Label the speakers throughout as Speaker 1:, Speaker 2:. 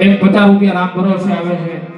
Speaker 1: એક 50 રૂપિયા રામ ભરોસે આવે છે.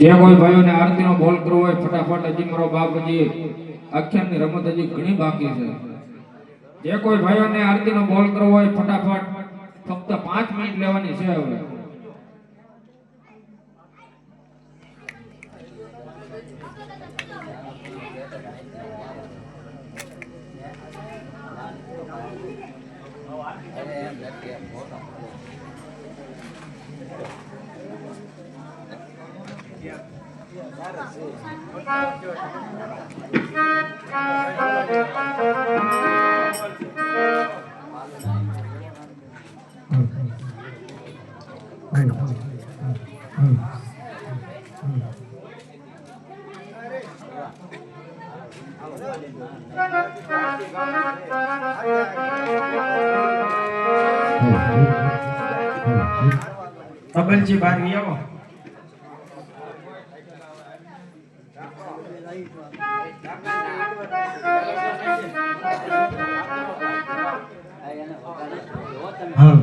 Speaker 1: જે કોઈ ભાઈઓને આરતીનો બોલ કરવો હોય ફટાફટ, હજી મારો બાપજી આખ્યાનની રમત હજી ઘણી બાકી છે. જે કોઈ ભાઈઓને આરતીનો બોલ કરવો હોય ફટાફટ, ફક્ત 5 મિનિટ લેવાની છે હવે.
Speaker 2: તબલજી બહાર આવો. હા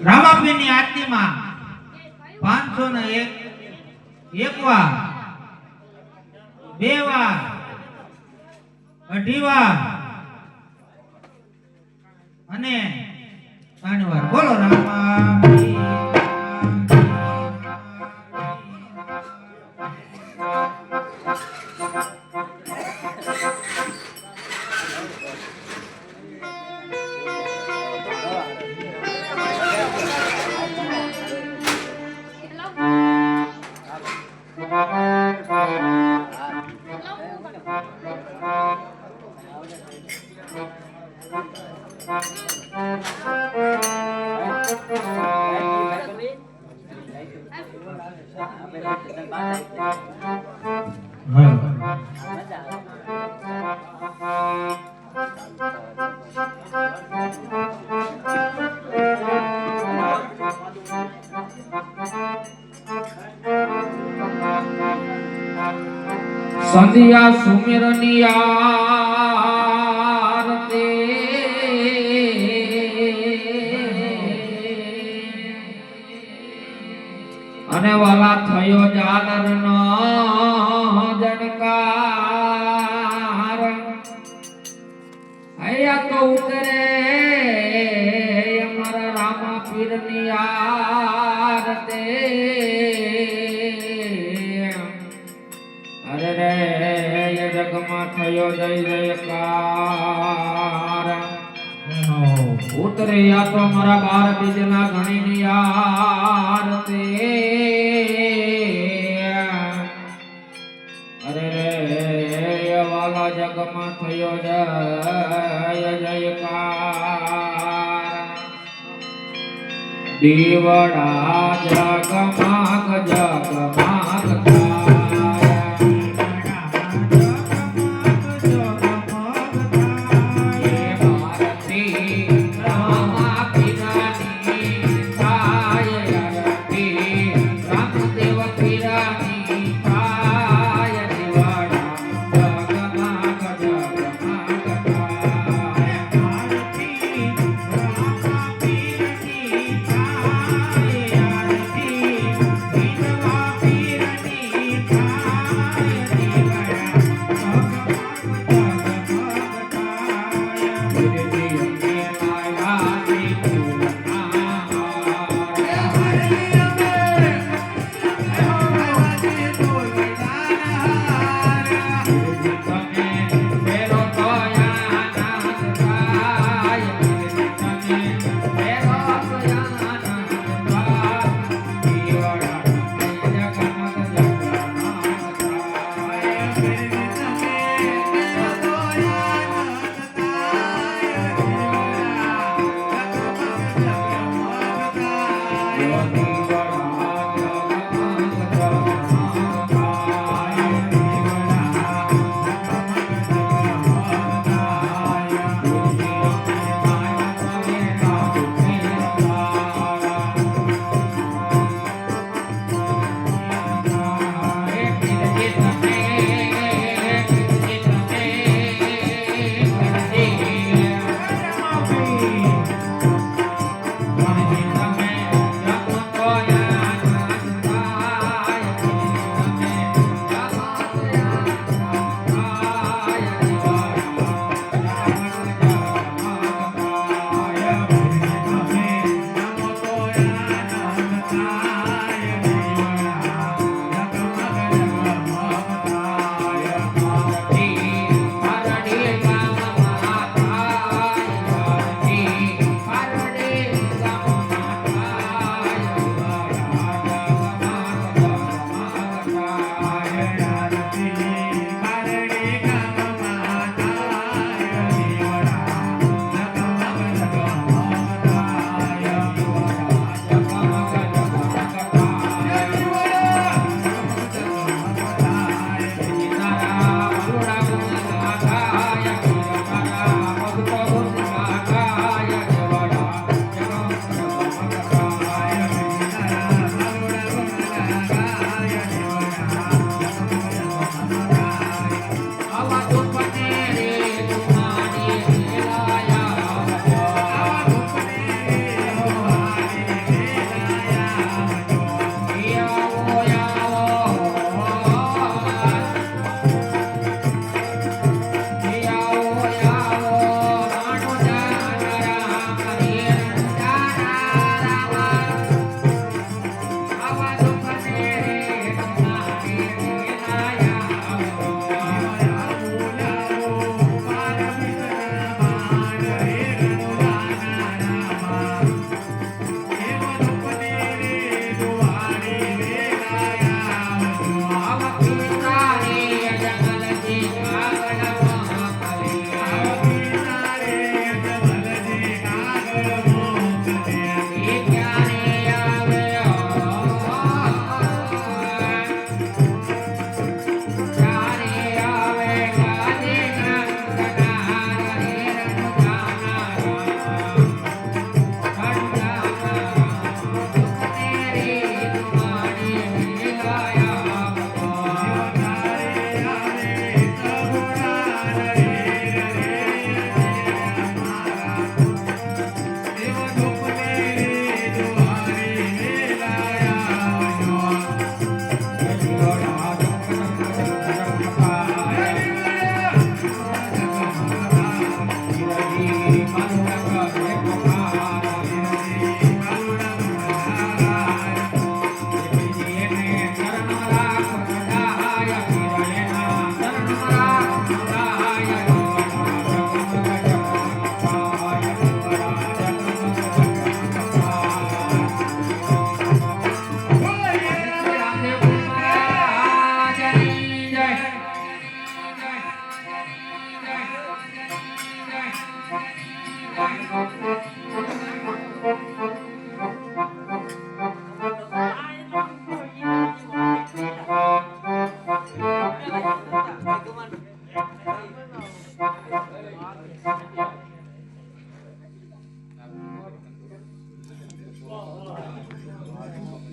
Speaker 2: રામાપીરની આરતીમાં 501 વાર, 2 વાર, 2.5 વાર અને 3 વાર. બોલો રામાપીર.
Speaker 1: સંધ્યા સુમિરની આરતી અને વાલા થયો જાલરનો જનકાર. અહીંયા તો ઉતરે અમારા રામાપીરની આરતી. અરે રે જગમાં થયો જય જયકાર. ઉતરે યા તો મારા 12 બીજના ગણીની આરતી. અરે રે વાલા જગમાં થયો જય જયકાર. દીવડા જગમાગ જગમાગ
Speaker 2: રામાપીર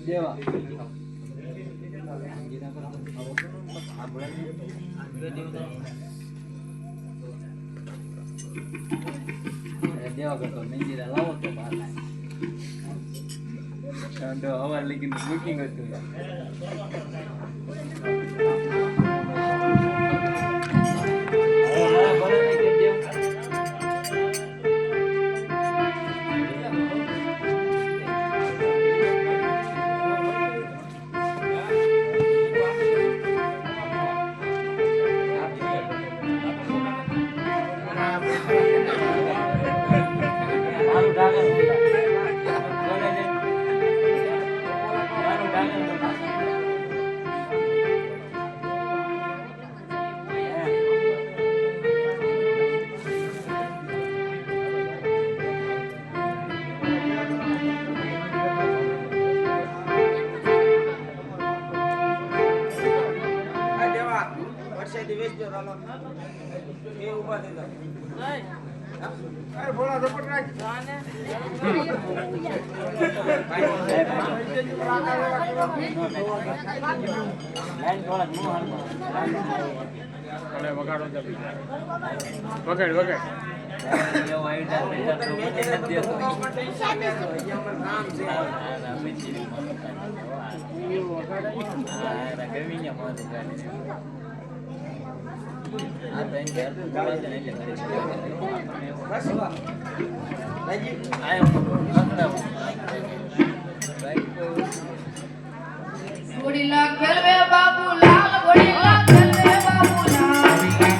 Speaker 3: દેવા કરતો મંજીરા લાવો તો બહાર હવા લગીન બુકિંગ હતું
Speaker 4: ઘોડીલા ખેલવે બાબુ લાલ ઘોડીલા ખેલવે બાબુ લાલ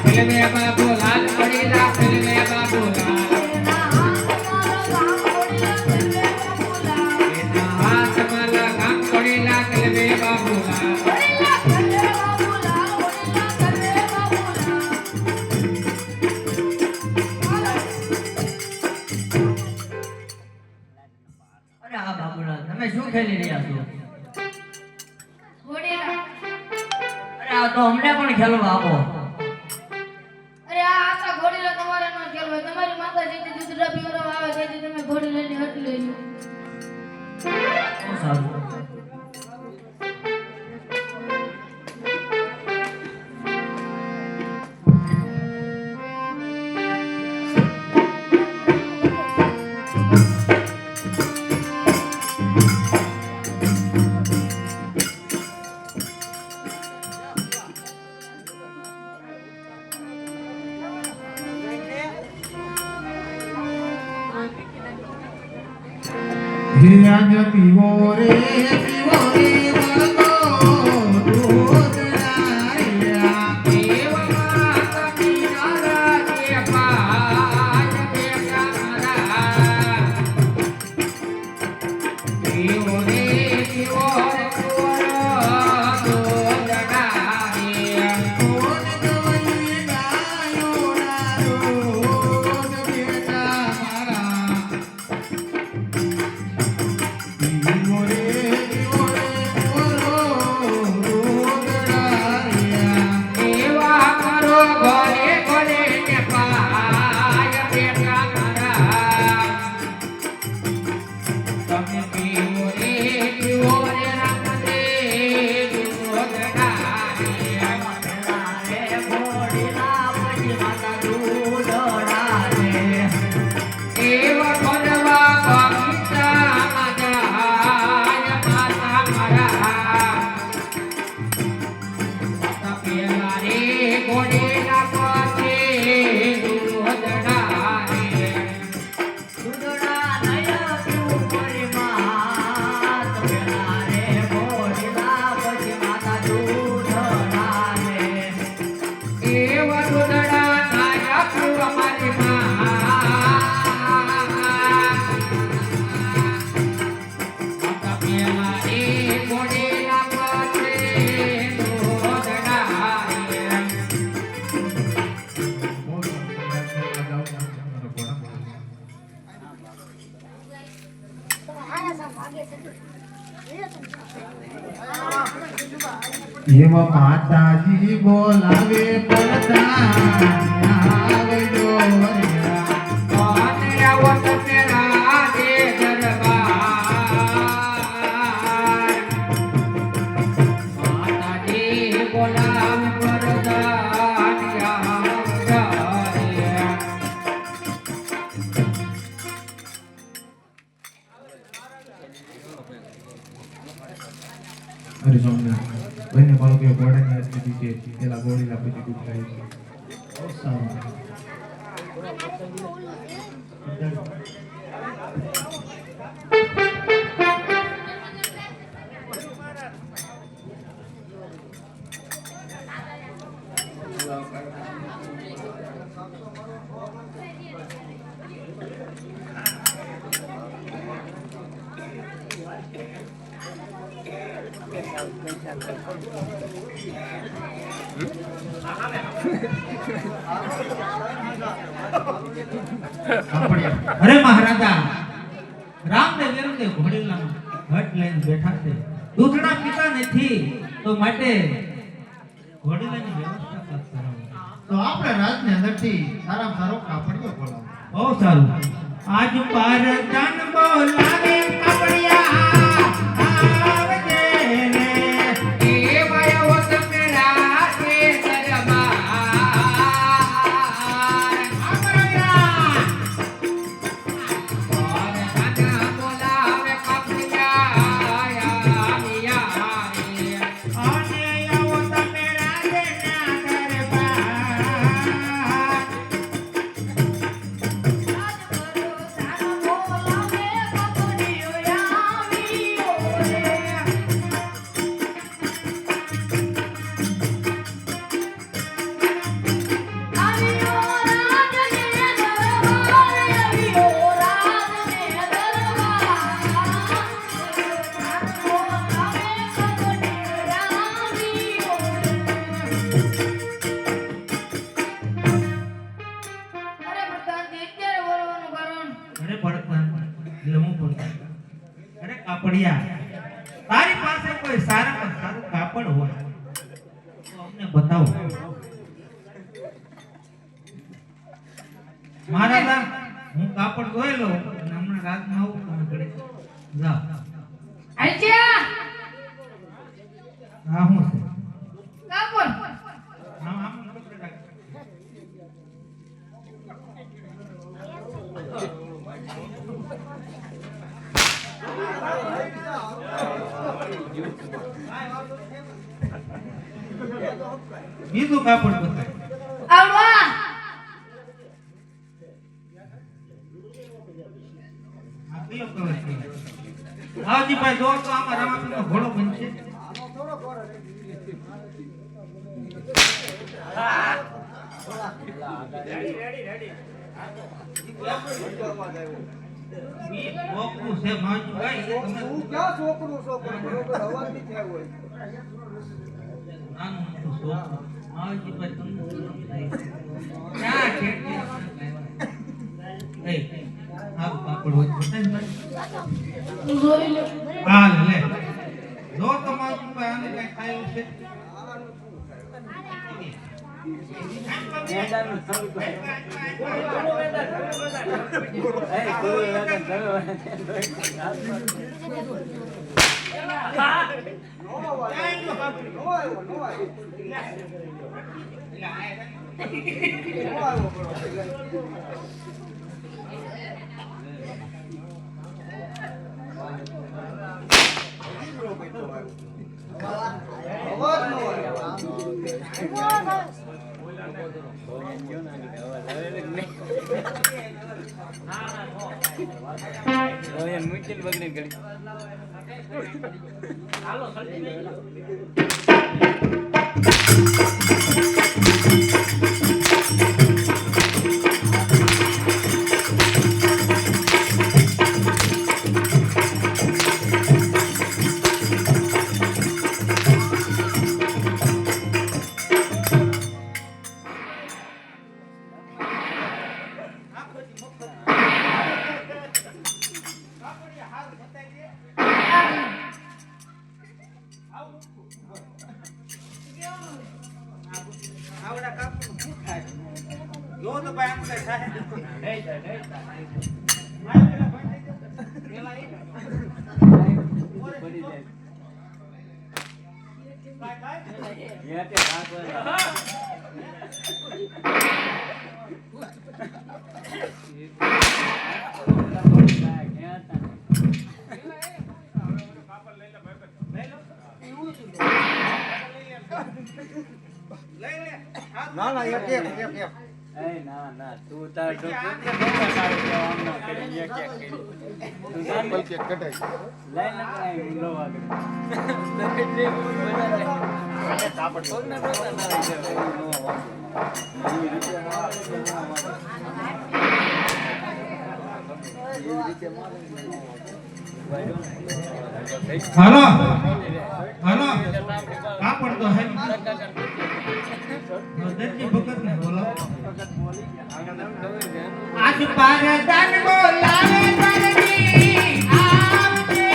Speaker 1: ખેલવે બાબુ લાલ ઘોડીલા ખેલવે બાબુ લાલ
Speaker 4: એના હાથમાં લગામ ઘોડીલા ખેલવે બાબુ લાલ
Speaker 1: ઘોડીલા ખેલવે બાબુ લાલ
Speaker 4: ઘોડીલા ખેલવે બાબુ લાલ
Speaker 2: અરે આ બાબુલાલ તમે શું ખેલી રહ્યા છો?
Speaker 4: ઘોડીલા
Speaker 2: અરે આ તો અમને પણ ખેલવા આપો.
Speaker 4: અરે આ આશા ઘોડીલા તમારે ન ખેલવાય તમારી માતા જેથી દૂધડા પીવડાવવા આવે તેથી તમે ઘોડીલાની હટ લેજો
Speaker 2: બહુ સારું.
Speaker 5: હિરાજ પીવો રે વળગો દૂધ રાયા.
Speaker 1: દેવ માત મીરા જે પાજ બેટા મારા દેવો રે દેવો રે કોરો દોડનારી
Speaker 5: કોણ ગવઈ ગાયો ના રોજ બેટા મારા. પીવો રે દૂધ રાયા.
Speaker 1: એવા કરો ગોલે ગોલે ને પાય બેટા મારા તમે પીવો રે રામદેવ દોડનારી એવ ભરવા બગીચા જાય માતા મારા પેલા રે ઘોડેલા પાસે દૂધડારે એવ દૂધડા નાયા પ્રુ અમારી માતા પેલા રે ઘોડેલા પાસે દૂધડારે
Speaker 5: એવા માતાજી બોલાવે પડતા આવજો રે.
Speaker 1: કોને આવો તમે રાધે દરબાર
Speaker 5: હરે સોમનાથ બંને બાળકોએ ઘોડાની હાથ લીધી છે પેલા ગોળીલા પછી દુખાય છે બહુ સારું અરે મહારાજા રામને વિરુદ્ધે ઘોડીલા હટ લઈને બેઠા છે દૂધણા પીતા નથી તો માટે ઘોડીલાની વ્યવસ્થા કરાવો તો આપણે રાજને અંદરથી સારામાં સારો કાપડિયો બોલાવો બહુ સારું આજ પાર જાન બોલાવે કાપડિયા આવજે રે એ માયો તમે રાતે તારી પાસે કોઈ સારામાં સારું કાપડ હોય તો અમને બતાવો મહારાજા હું કાપડ ધોઈ લઉં અને હમણાં રાતમાં આવું તમે ઘરે જાઓ
Speaker 4: આલ્યા
Speaker 5: હા હું છે
Speaker 4: કાપડ
Speaker 5: હા આમ કપડે રાખ બીજું કાપડ બતાય
Speaker 4: આવવા
Speaker 5: આ કયો કવર છે આવજી ભાઈ જો તો આમાં રામાપીરનો ઘોડો બનશે ઈ બોકરું છે માજુ ભાઈ તમે
Speaker 3: તું ક્યાં છોકરું છો પણ બરોબર અવાજ નહીં થયો હોય
Speaker 5: નાનું મોટું છોકરું આવજી ભાઈ તમને ક્યાં ખેતી એ આ કાપડ હોય બતાય ભાઈ
Speaker 4: જોઈ લે
Speaker 5: હાલ લે જો તમારું કોઈ આને કઈ ખાયું છે
Speaker 3: મેદાનનું શરૂ કરે. એ કોઈ વેદન થયો મુશ્કેલ બગડી ગઈ.
Speaker 5: આવડા કાપનું શું થાય જો તો ભાઈ આમ કઈ થાય
Speaker 3: પડી જાય.
Speaker 5: ભાઈ
Speaker 3: યાતે રાખવા.
Speaker 6: ના ના એક એક એક એક
Speaker 3: એ ના ના તું તાર તો પોતે બોલા તારે તો આમ ના કરી એક એક કરી તું તાર
Speaker 6: પલકે કટાઈ
Speaker 3: લઈ ન કરાય ઊંડો વાગે દરેક જે બોલા લે અને તાપડ તો ના રોતા ના રહી જાય નો વાગે એવી રીતે મારે છે ના વાગે એવી રીતે મારે
Speaker 5: હાલો હાલો કાપડ તો હે દરજી ભગત ને બોલો આજ પારદાન બોલાવે દરજી આવજે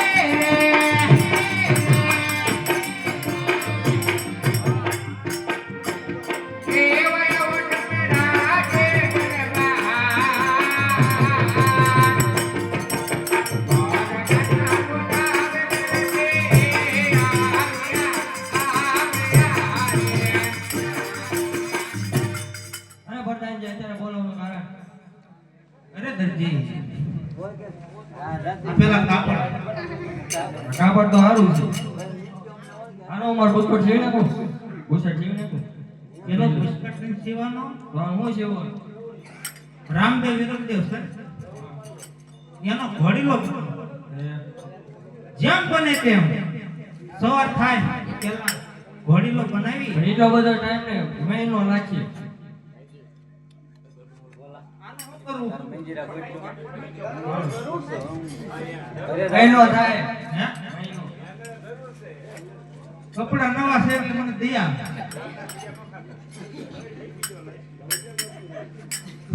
Speaker 5: કેવય ઓટ મે રાખે પેલા કાપડ તો સારું છે આનો માર બુસ્કટ સીવી નાખો બુસ્કટ સીવી નાખો એનો બુસ્કટ ને સીવાનો હું સીવો રામદેવ વિરમદેવ સર એનો ઘોડીલો જેમ બને તેમ સવાર થાય પેલા ઘોડીલો બનાવી એટલો બધો ટાઈમ ને મહિનો નાખીએ
Speaker 3: મંજીરા કોઈ
Speaker 5: મહિનો થાય હે મહિનો કપડા નવા છે એટલે મને દયા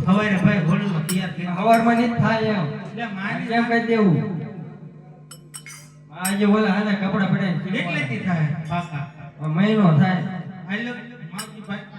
Speaker 5: હવારે ભાઈ ઘોડીલો તૈયાર કરી હવારમાં નહીં થાય એમ એટલે મારી જેમ કહી દેવું આજે બોલે આના કપડા પડે એટલેથી થાય પાકા મહિનો થાય આલે માવજી ભાઈ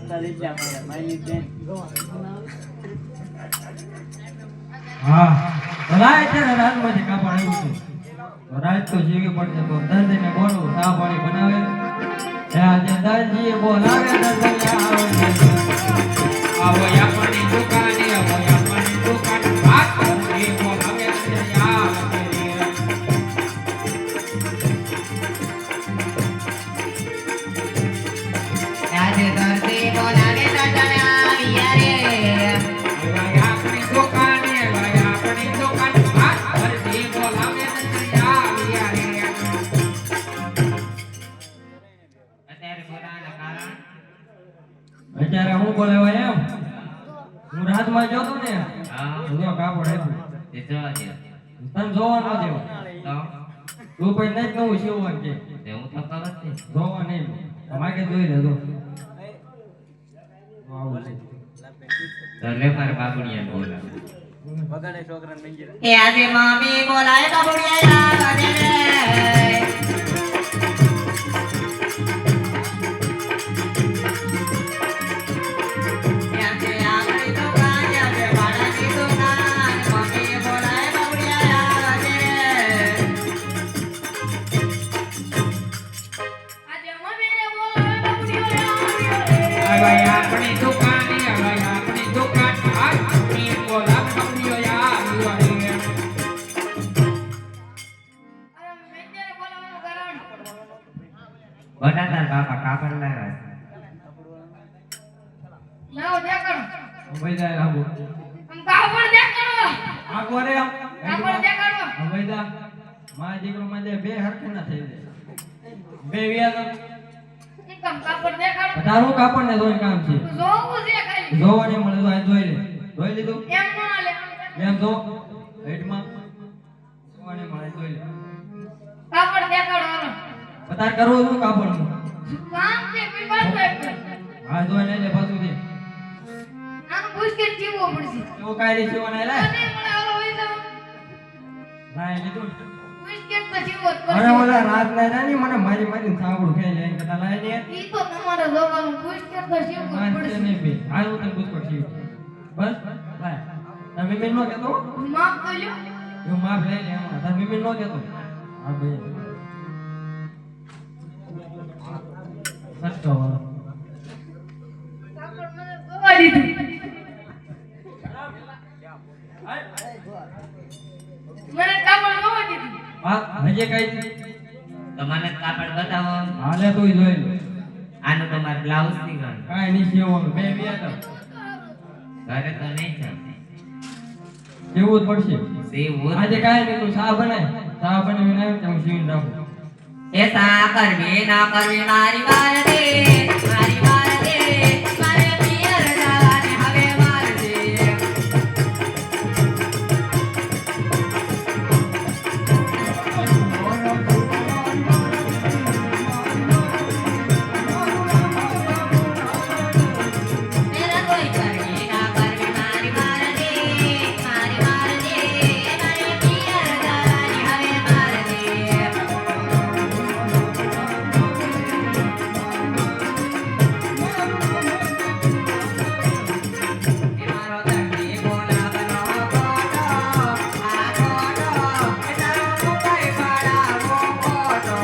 Speaker 3: તારી જા મારી બેન
Speaker 5: હા રાત છે ને રાતમાંથી કાપડ આવ્યું છે રાત તો જીવી પડશે તો દર્દીને બોલો ચા પાણી બનાવે આજે દર્દીએ બોલાવે આવો આપણી દુકાને આવો આપણી દુકાન વાત કરી બોલાવે આજે દર્દી બોલાવે દર્દના રે આપણી દુકાને આપણી દુકાન વાત દર્દી બોલાવે દર્દના રે અત્યારે હું બોલાવા એમ હું રાતમાં જોતો ને જો કાપડ આપ્યું તે જવા દે તને જોવા ન દેવો તું કોઈ નહીં નવું સીવવાનું છે હું થતા નથી જોવા નહીં માગે જોઈ લેજો આવું છે તો લે મારે બાબુડિયા બોલા
Speaker 3: વગાડે છોકરાને મંજીરા
Speaker 2: એ આજે મામી બોલાય બાબુડિયા આવે રે
Speaker 5: આપણી દુકાને આપણી દુકાન આપણી બોલા બાબુડિયા
Speaker 4: અરે મેં ત્યારે બોલાવવાનું કારણ
Speaker 5: બટાટા બાપા કાપડ લાવ્યા
Speaker 4: લાવો દેખાડો
Speaker 5: વૈદા લાવો
Speaker 4: આમ કાપડ દેખાડો
Speaker 5: આગો રે
Speaker 4: કાપડ દેખાડો
Speaker 5: વૈદા મારા દીકરો માં બે હરખે ના થઈ જાય બે વ્યાજ
Speaker 4: કામ કાપડ દેખાડો
Speaker 5: તારું કાપડ ને જોઈ કામ છે
Speaker 4: જોવું છે ખાલી
Speaker 5: જોવા નહીં મળે તો આ જોઈ લે જોઈ લીધું
Speaker 4: એમ ન લે
Speaker 5: એમ તો હેડમાં જોવા નહીં મળે જોઈ લે
Speaker 4: કાપડ દેખાડો હાલો
Speaker 5: તાર કરવું શું કાપડ નું
Speaker 4: કામ છે કોઈ બાજુ આપ્યું
Speaker 5: હા જોઈ લે પાછું દે
Speaker 4: આનું બુસ્કેટ જીવવો પડશે
Speaker 5: એવું કાઈ રીતે સીવવાના લે
Speaker 4: મને મળે હાલો હોય તો
Speaker 5: ના લીધું
Speaker 4: બુસ્કેટ તો જીવો જ
Speaker 3: અરે
Speaker 4: પડશે.
Speaker 3: ઓલા રાત ના જાની મને મારી મારીને સાંભળું કે લઈને કદા લાય ને
Speaker 4: ઈ તો તમારે જોવાનું પૂછ કરતા જીવવું જ
Speaker 3: માનશે
Speaker 4: પડશે.
Speaker 3: નહીં બે આ હું તને પૂછપડ છી બસ બાય તમે મેં નો કહેતો
Speaker 4: માફ કરજો.
Speaker 3: હું માફ લઈ લે હમણાં તમે મેં નો કહેતો હા ભાઈ સસ્તો
Speaker 4: કાકડ મને ગવા દીધું. મને કાકડ ગવા દીધું.
Speaker 3: હા હજે કઈ
Speaker 2: તો મને કાપડ બતાવો.
Speaker 3: હાલે તું જોઈ લે
Speaker 2: આનું તમારે બ્લાઉઝ સીવવાનું.
Speaker 3: કાઈ નહીં સેવાનું બે બે તો
Speaker 2: ઘરે તો નહીં છે.
Speaker 3: કેવું જ પડશે
Speaker 2: સીવવું જ.
Speaker 3: આજે કાઈ નહીં તું ચા બનાય ચા બનાવીને આવી તો હું સીવીને રાખું
Speaker 2: એ સા કરવી ના કરવી મારી વાર દે, મારી વાર દે. મારે પિયર જવાની હવે વાર દે. મેરા કોઈ કરવી ના કરવી મારી વાર દે, મારી વાર દે. મારે પિયર જવાની હવે વાર દે. મારો ધરતી ગુલાબનો ફોટો, આ ફોટો એ તારો મુંબઈ પાડાવો ફોટો.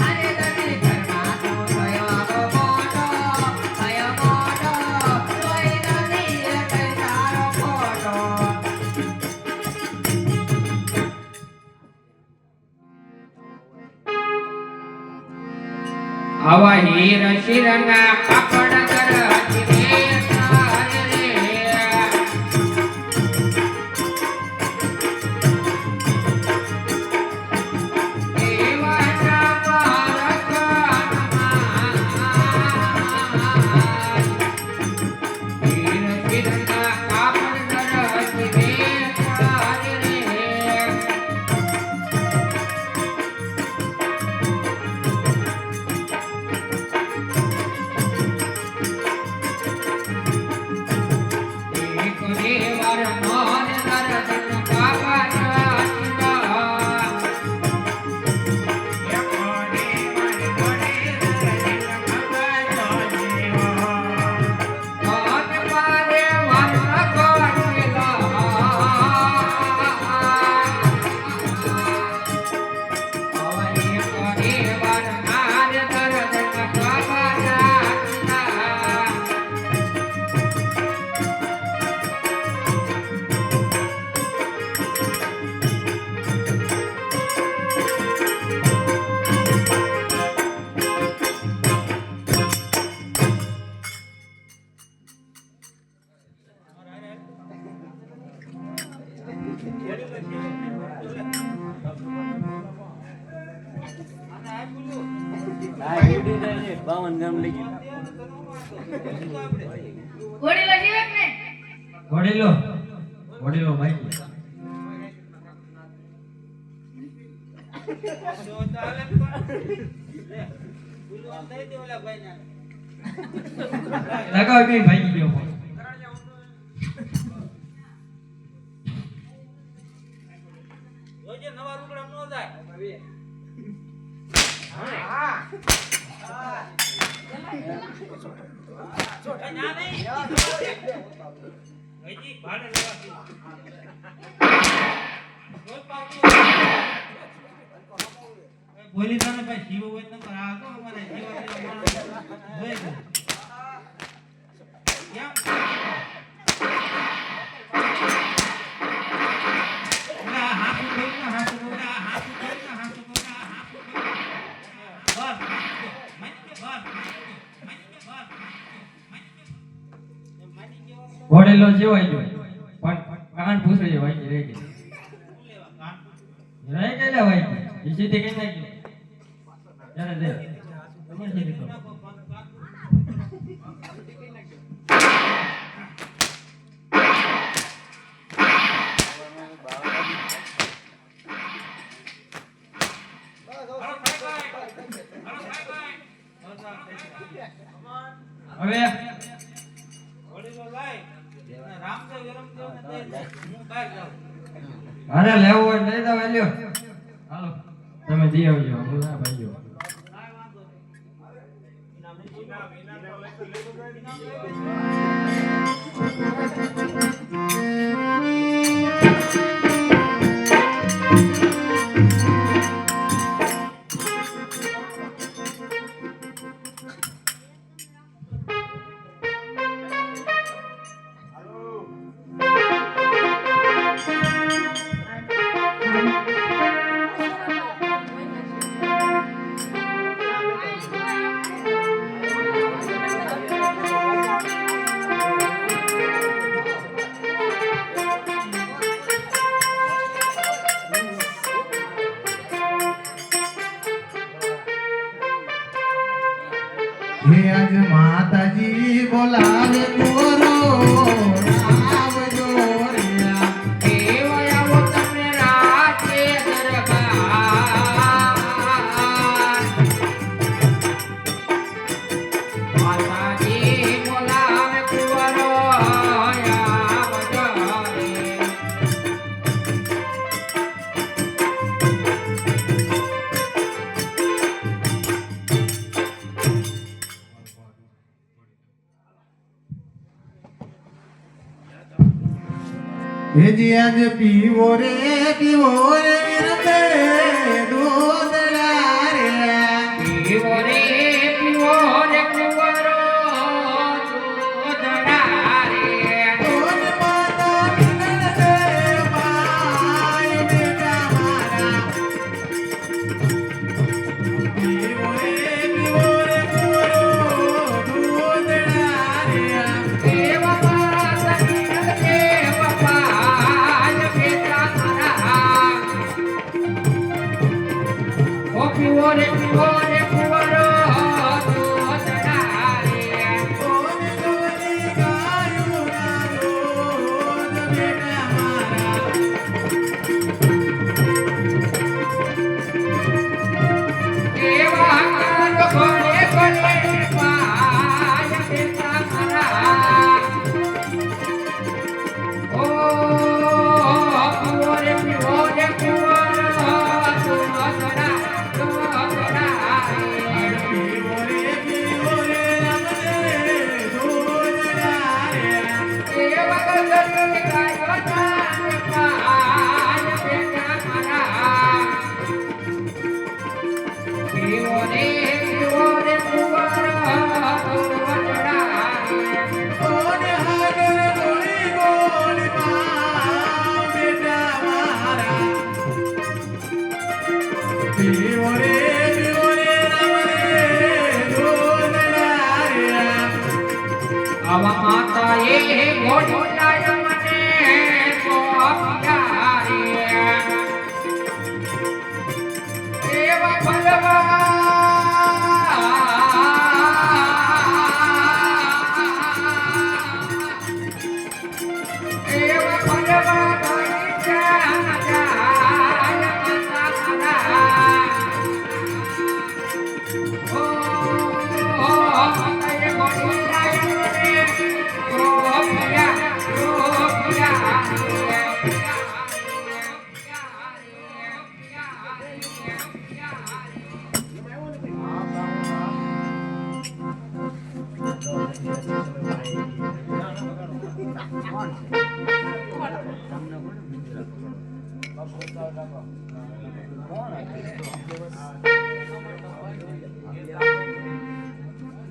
Speaker 2: અરે તને ઘરમાં તું થયો આવો મોટો, થયો મોટો. કોઈ નથી એક તારો ફોટો.
Speaker 1: આવા હીર શિરના કાપડ કરતી રે તારે રે. એવા ચાપા રખડમાં. હીર શિરના કાપડ કરતી રે તારે રે. એક દેવર મોન દર્શન કાપા ચાચા. એક દેવર મોને દર્શન કાપા ચાચા. મોન પારે વર કોટેલા. આવા એક દેવર નાર દર્શન કાપા ચાચા.
Speaker 3: બાવન ગ્રામ લઈ ગયો
Speaker 4: ઘોડીલા જીવે કે નહીં?
Speaker 3: વડીલો વડીલો ભાઈ લગાવ બે ભાઈ ગયો નવા રૂકડા નો જાય બોલી તને ભાઈ જીવો હોય તો આ તો અમારે જીવા માણસ જોઈ ગયો ઘોડેલો જેવાય ગયો પણ કાન પૂછડી વાઈ ગઈ રહી ગઈ રહી ગયેલા વાઈ ગઈ એ સીધી કઈ નાખી ત્યારે દે તમે સીધી કરો હવે
Speaker 5: બહાર જાઉં.
Speaker 3: અરે લેવો હોય લઈ જાવ એલ્યો હાલો તમે દી આવજો હું ના ભાઈઓ
Speaker 5: હે આજ માતાજી બોલાવે ગોરો આવજો રે
Speaker 2: એવો આવો તમે રાતે દરબાર માતાજી બોલાવે કુંવરો આવજો રે
Speaker 5: હે જી આજ પીવો રે વિરતે દૂધડા રે
Speaker 2: પીવો રે કુંવરો દૂધડા રે
Speaker 5: કોણ માતા વિનર દે પાય બેટા મારા પીવો રે કુંવરો દૂધડા રે
Speaker 2: એવા માતા વિનર દે પપાય બેટા મારા ઓ પીવો રે કુંવરો દૂધડા રે
Speaker 5: કોણ જોની ગાયું ના દૂધ બેટા મારા
Speaker 2: એવા કાંડ ભલે ભલે પાય બેટા મારા ઓ પીવો રે કુંવરો દૂધડા આવા માતા એ ગોઠવાય મને કોપિયા રે એવા ફલવા એવા ફલવા ગઈ જાય માતા ઓ માતા એ ગોઠવાય મને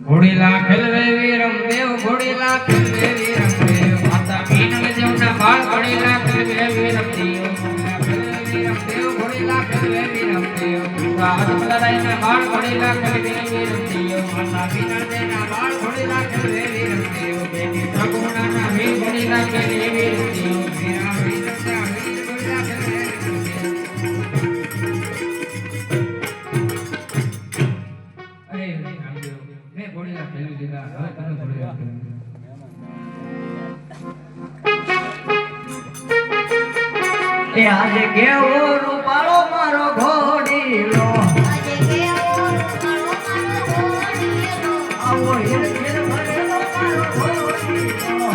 Speaker 2: ઘોડીલા ખેલવે વીરમ દેવ ઘોડીલા ખેલવે વીરમ દેવ માતા પીનલ જમના બાળ ઘોડીલા ખેલવે વીરમ દેવ ખેલવે વીરમ દેવ ઘોડીલા ખેલવે વીરમ દેવ રાજ બલરાયના બાળ ઘોડીલા ખેલવે વીરમ દેવ માતા પીનલ દેના બાળ ઘોડીલા ખેલવે વીરમ દેવ બેટી પ્રભુના વીર ઘોડીલા ખેલવે વીરમ દેવ વીરા વીરમના વીર ઘોડીલા ખેલવે વીરમ દેવ અરે રામદેવ મેં ઘોડીલા ખેલી લીધા હવે તમે ઘોડીલા ખેલી
Speaker 3: એ આજે કેવો રૂપાળો મારો ઘોડીલો આવો હેર હેર ભરેલો મારો ઘોડીલો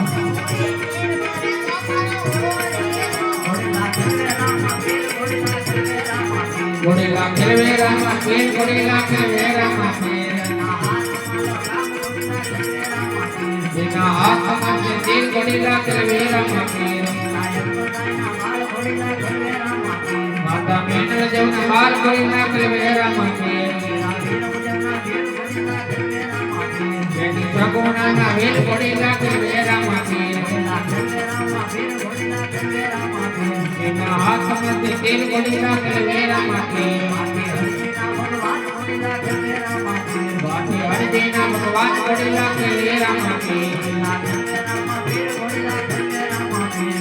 Speaker 2: ઘોડીલા ખેલવે રામા પીર ઘોડીલા ખેલવે રામા પીર જેના હાથમાં છે તીર ઘોડીલા ખેલવે રામા પીર માતા મેનલ જેવના બાલ ઘોડીલા ખેલવે રામા પીર બેટી સગુણાના વીર ઘોડીલા ખેલવે રામા પીર જેના હાથમાં છે તીર ઘોડીલા ખેલવે રામા પીર બાકી હરદેના ભગવાન ઘોડીલા ખેલવે રામા પીર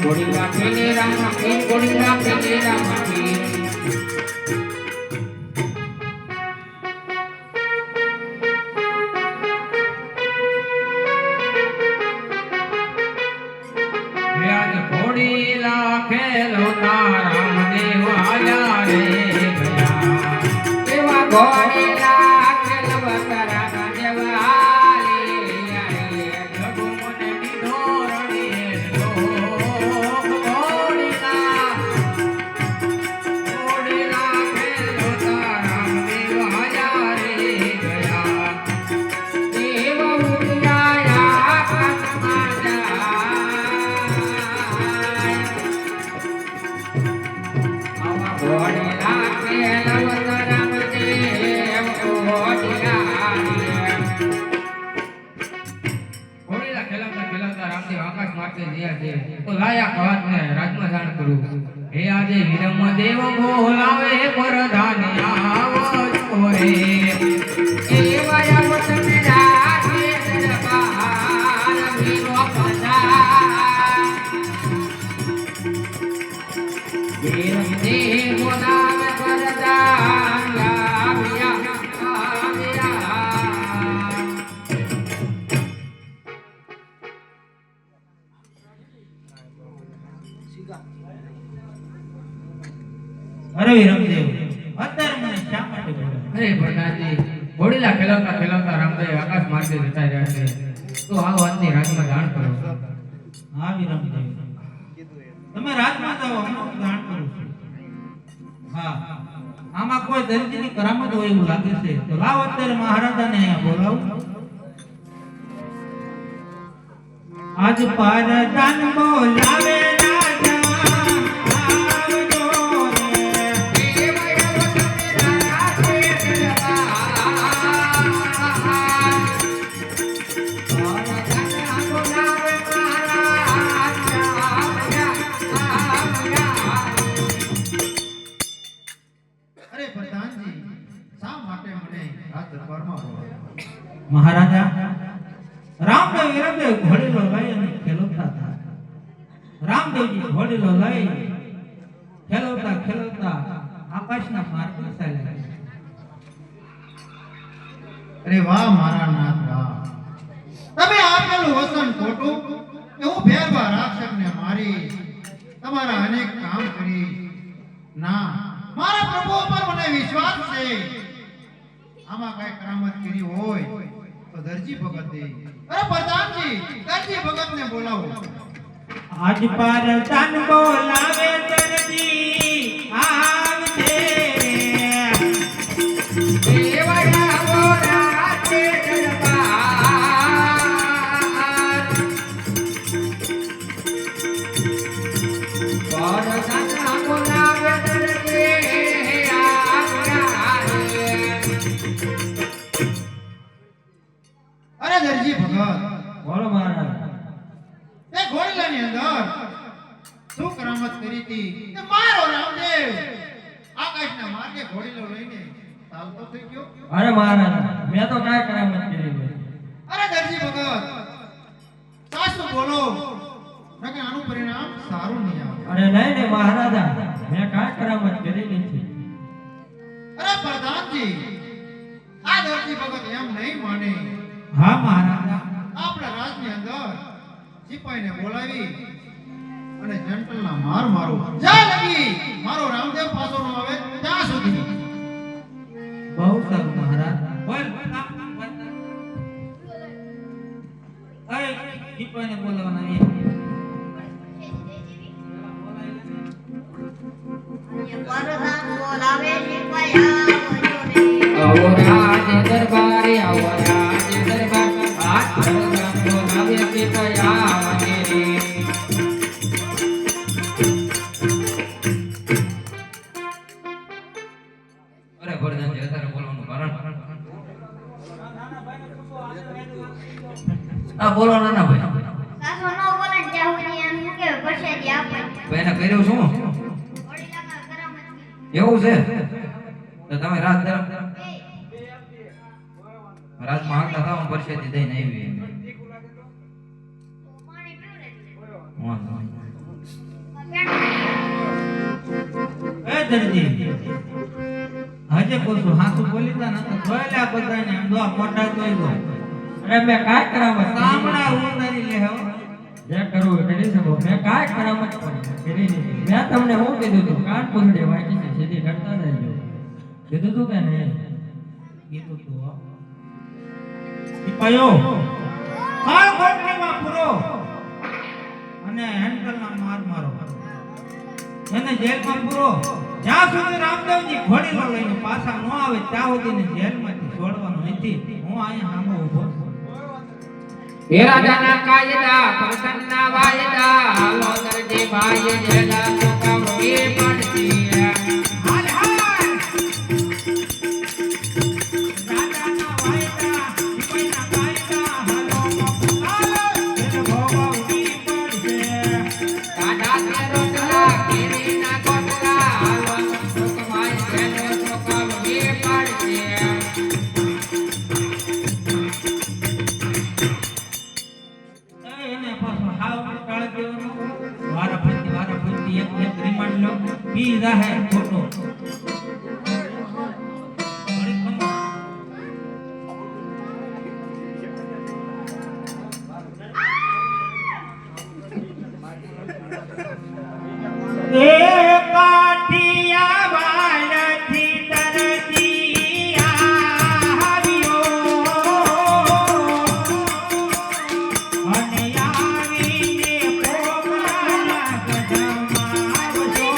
Speaker 2: ઘોડીલા ખેલે રામા પીર ઘોડીલા ખેલે રામા પીર વ્યાજ ઘોડીલા ખેલો રામદેવ આયા રે ગયા એવા ઘોડીલા ખેલવતા રામદેવ આયા રે જગો મને દીધો રણીએ ઘોડીલા ખેલવતા રામદેવ આયા રે ગયા દેવ ઉડાયા આકાશમાં જાય ઘોડીલા ખેલવતા રામદેવ ઘોડીલા ખેલવતા રામદેવ આકાશ માર્ગે ગયા છે તો લાયા કવાતને રાજમાં જાણ કરું હે આજે વિરમ દેવ બોલાવે પરધાન આવજો રે એ વાયા વતન રાખે દરબાર વીરો પધાર વિરમ દેવ બોલાવે પરધાન આવ્યા
Speaker 5: અરે વિરમદેવ અત્યારે મને શા માટે બોલાવ્યો?
Speaker 2: અરે પ્રધાનજી ઘોડીલા ખેલવતા રામદેવ આકાશ માર્ગે જતા રહ્યા છે તો આ વાતની રાજમાં જાણ કરો
Speaker 5: હા વિરમદેવ તમે રાજમાં જાઓ હું જાણ કરું છું. હા આમાં કોઈ દરજીની કરામત હોય એવું લાગે છે તો લાવ અત્યારે મહારાજાને અહીંયા બોલાવું. આજ પરદાન બોલાવે રાજા આવજો
Speaker 6: અરે પ્રધાનજી શા માટે મને આ દરબારમાં બોલાવ્યો?
Speaker 5: મહારાજા રામદેવ વિરમદેવ ઘોડીલો લઈ અને ખેલવતા હતા. રામદેવજી ઘોડીલો લઈ ખેલવતા આકાશના માર્ગે ચાલ્યા.
Speaker 6: અરે વાહ મારા નાથ વાહ, તમે આપેલું વચન ખોટું કે હું ભેરવા રાક્ષસને મારી તમારા અનેક કામ કરી ના, મારા પ્રભુ પર મને વિશ્વાસ છે. આમાં કઈ કરામત કરી હોય તો દરજી ભગત દે. અરે પ્રધાનજી દરજી ભગતને બોલાવો.
Speaker 5: આજ પરદાન બોલાવે દરજી આવજે
Speaker 2: દેવયા બોલાવે દરબાર પરદાન બોલાવે દરજી આવ્યા રે
Speaker 6: અરે દરજી ભગત,
Speaker 5: બોલો મહારાજ.
Speaker 6: તે ઘોડીલાની અંદર શું કરામત કરી હતી કે મારો રામદેવ આકાશના માર્ગે ઘોડીલો લઈને ચાલતો થઈ ગયો?
Speaker 5: અરે મહારાજ મેં તો કાંઈ કરામત કરી નથી.
Speaker 6: અરે દરજી ભગત સાચું બોલો, નકે આનું પરિણામ સારું નહીં આવે.
Speaker 5: અરે નહીં ને મહારાજા મેં કાંઈ કરામત કરી નથી.
Speaker 6: અરે પ્રધાનજી આ દરજી ભગત એમ નહીં માને.
Speaker 5: હા મહારાજા
Speaker 6: આપણા રાજની અંદર સિપાહીને બોલાવી અને જંટલના માર મારો જ્યાં લગી મારો રામદેવ પાછો ન આવે ત્યાં સુધી.
Speaker 5: બહુ સારું મહારાજ. બોલ અરે દીપાને બોલાવવાના
Speaker 4: પરધાન બોલાવે શીખવાયા આવજો રે.
Speaker 2: આવો રાજ દરબારે આવો રાજ દરબાર હાથ પરધાન બોલાવે શીખવાયા આવજે રે. અરે ભરદાનજી અત્યારે બોલવાનું કારણ હા બોલો નાના ભાઈ
Speaker 4: સાસો ન બોલે ને ત્યાં સુધી એમ શું કે પરસેદી આપે.
Speaker 2: ભાઈ એને કર્યું શું
Speaker 4: ઘોડીલામાં કરામત કરી.
Speaker 2: એવું છે તો તમે રાત રાતમાં હાલતા થાવ પરસેદી દઈને આવી
Speaker 4: પાણી પીવડે છે.
Speaker 2: વાંધો નહીં.
Speaker 5: એ દરજી હજે પૂછું હાસુ બોલી તા ન તો જોયેલા બધાને આમ દો મોટા જોઈ દો
Speaker 3: અરે મેં કાંઈ કરામત
Speaker 5: સામણા ઉંદરી લે હો
Speaker 3: જે કરવું એ કરી શકો. મેં કાંઈ કરામત કરી નથી. મેં તમને શું કીધું હતું? કાન પૂછડી વાંચી છે સીધી કરતા રહેજો. કીધું તું કે નહીં?
Speaker 5: કીધું તું હો પયો કાળ કોટડીમાં પૂરો અને હેન્ડલના માર મારો એને જેલમાં પૂરો જ્યાં સુધી રામદેવજી ઘોડીલો લઈને પાછા ન આવે ત્યાં સુધીને જેલમાંથી છોડવાનો નથી. હું અહીંયા સામે ઊભો છું.
Speaker 2: હે રાજાના કાયદા પ્રસન્નના વાયદા હાલો દરજી ભાઈ જેલા ચૂકવવી પડશે.
Speaker 5: હાલ હાલ રાજાના વાયદા સિપાઈના કાયદા હાલો હાલો એને ભોગવવી પડશે.
Speaker 2: કાઢા તે રોટલા કેરીના કોટલા હાલો ચૂકવાય જેલો ચૂકવવી પડશે.
Speaker 5: એને પાછો હાવ ટાળ દેવાનો વારા ફરતી એક રિમાન્ડ લો પી જાહે ખોટો ઘડીક ખમો. એ કાઠિયા વાળથી દરજી આવ્યો અને આવીને પોકારા ગઢમાં આવજો.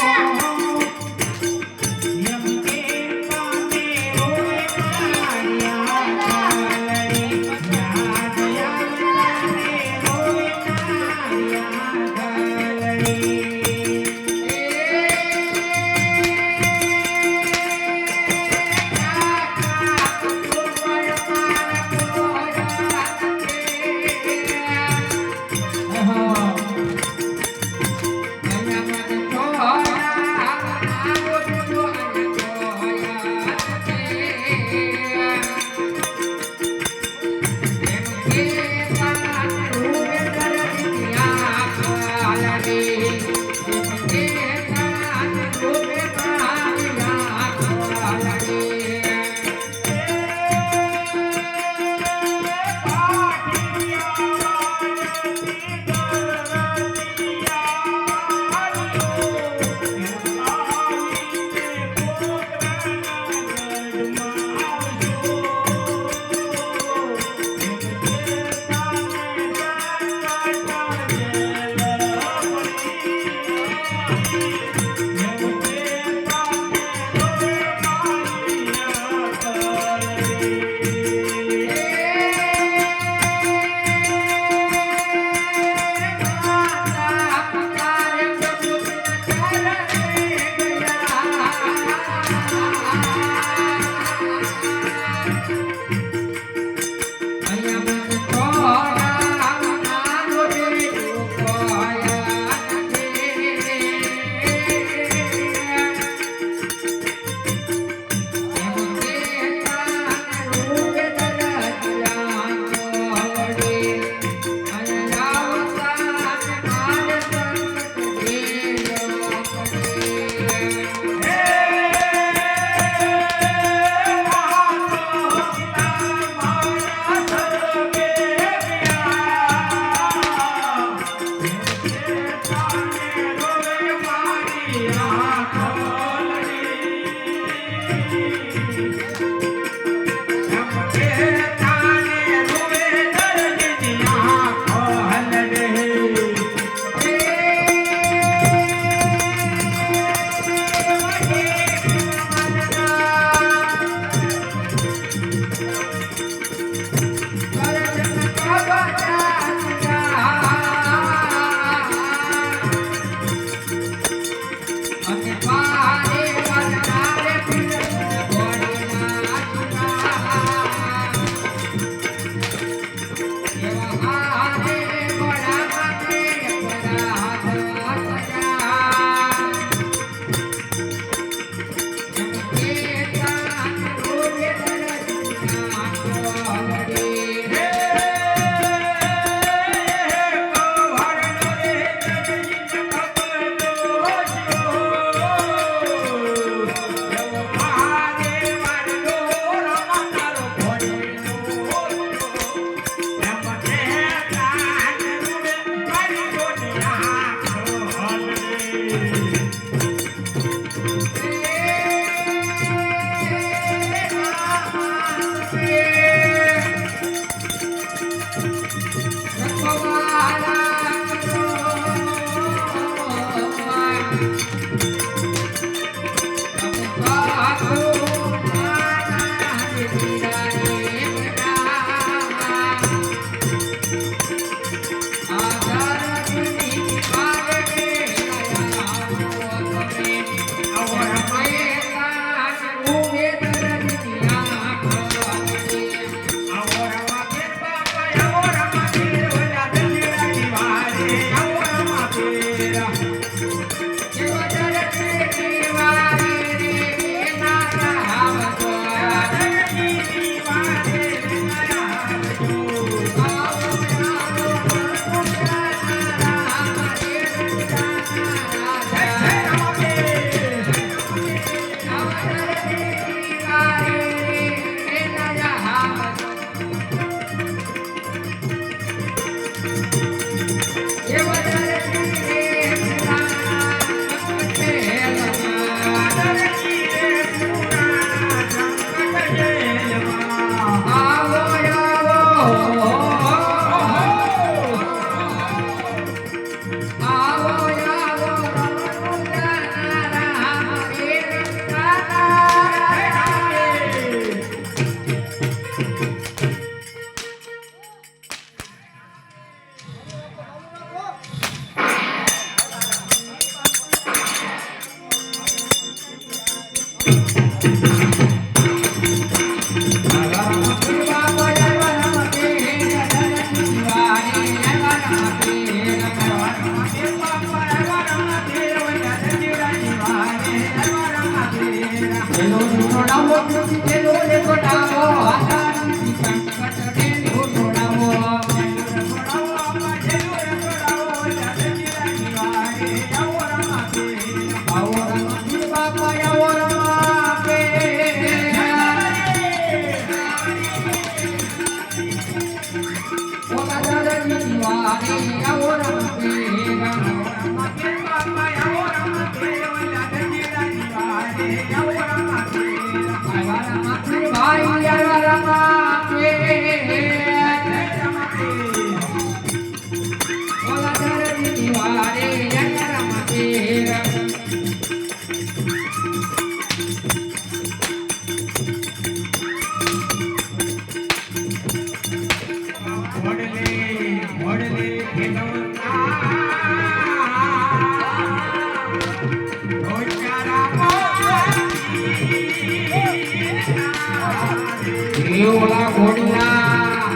Speaker 2: ઓલા ઘોડીલા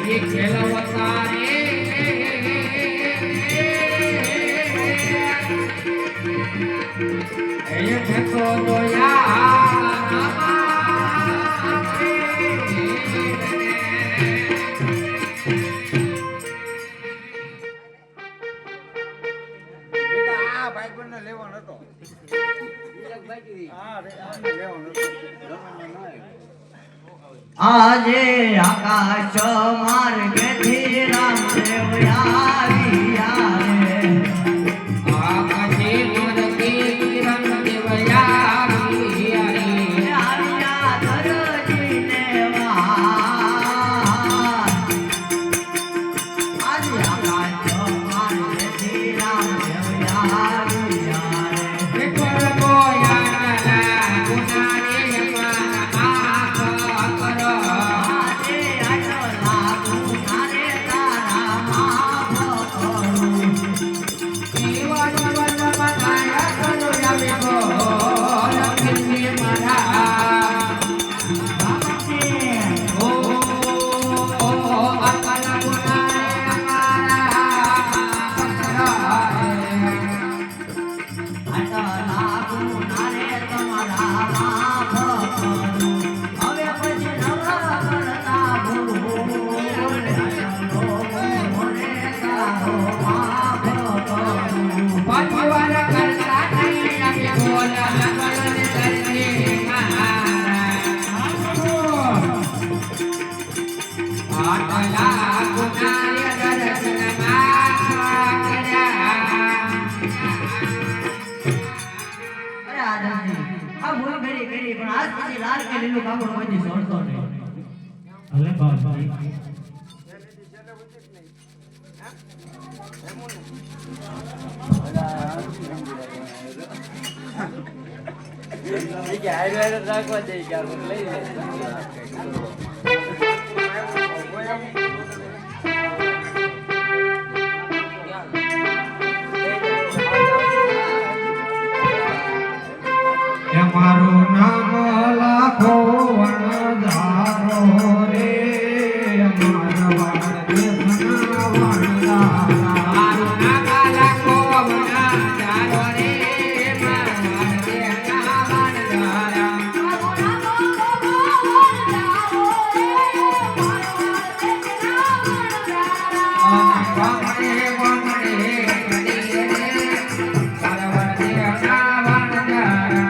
Speaker 2: એ ખેલવતા રે એ ઠેકો દોયા
Speaker 3: આ ભાઈ બંને લેવાનો હતો હા લેવાનો હતો
Speaker 7: આજે આકાશ માર્ગેથી રામદેવ આવ્યા રે
Speaker 2: આકાશે માર્ગેથી રામદેવ આવ્યા રે
Speaker 7: આવ્યા ધરતીને વાર આજે આકાશ માર્ગેથી રામદેવ આવ્યા રે
Speaker 2: વિઠ્ઠલ બોયાના ગુનારે માફ કરો
Speaker 7: આજે આટલા ગુનારે તારા માફ કરું
Speaker 2: એવા જવન બનાયા કરો યામે બોલ કિન્ની મારા ઓ અકલા ગુનારે અમારા
Speaker 7: આટલા ગુનારે તમારા માફ કરું હવે પછી નવરા કરતા ભૂલ આટલો મોરે તારો માફ કરું
Speaker 2: પાછવાર કરતા નહીં અમે બોલ લગન કરજે મારા આટલા ગુનારે દર્શન કર્યા
Speaker 7: અરે આદરજી આ ભૂલ કરી પણ આજ પછી લાલ કે લીલું કાપડ કોઈ છોડતો નહીં
Speaker 5: ભલે બાપજી
Speaker 3: કે હાઈવે રાખવા દે કે લઈ
Speaker 1: એ મારું નામ લાખો વણધારો રે મારવાડ દેશના વણધારા
Speaker 2: મારું નામ લાખો વણધારો રે મારવાડ દેશના વણધારા વામણે વામણે કડી રે મારવાડ દેશના વણધારા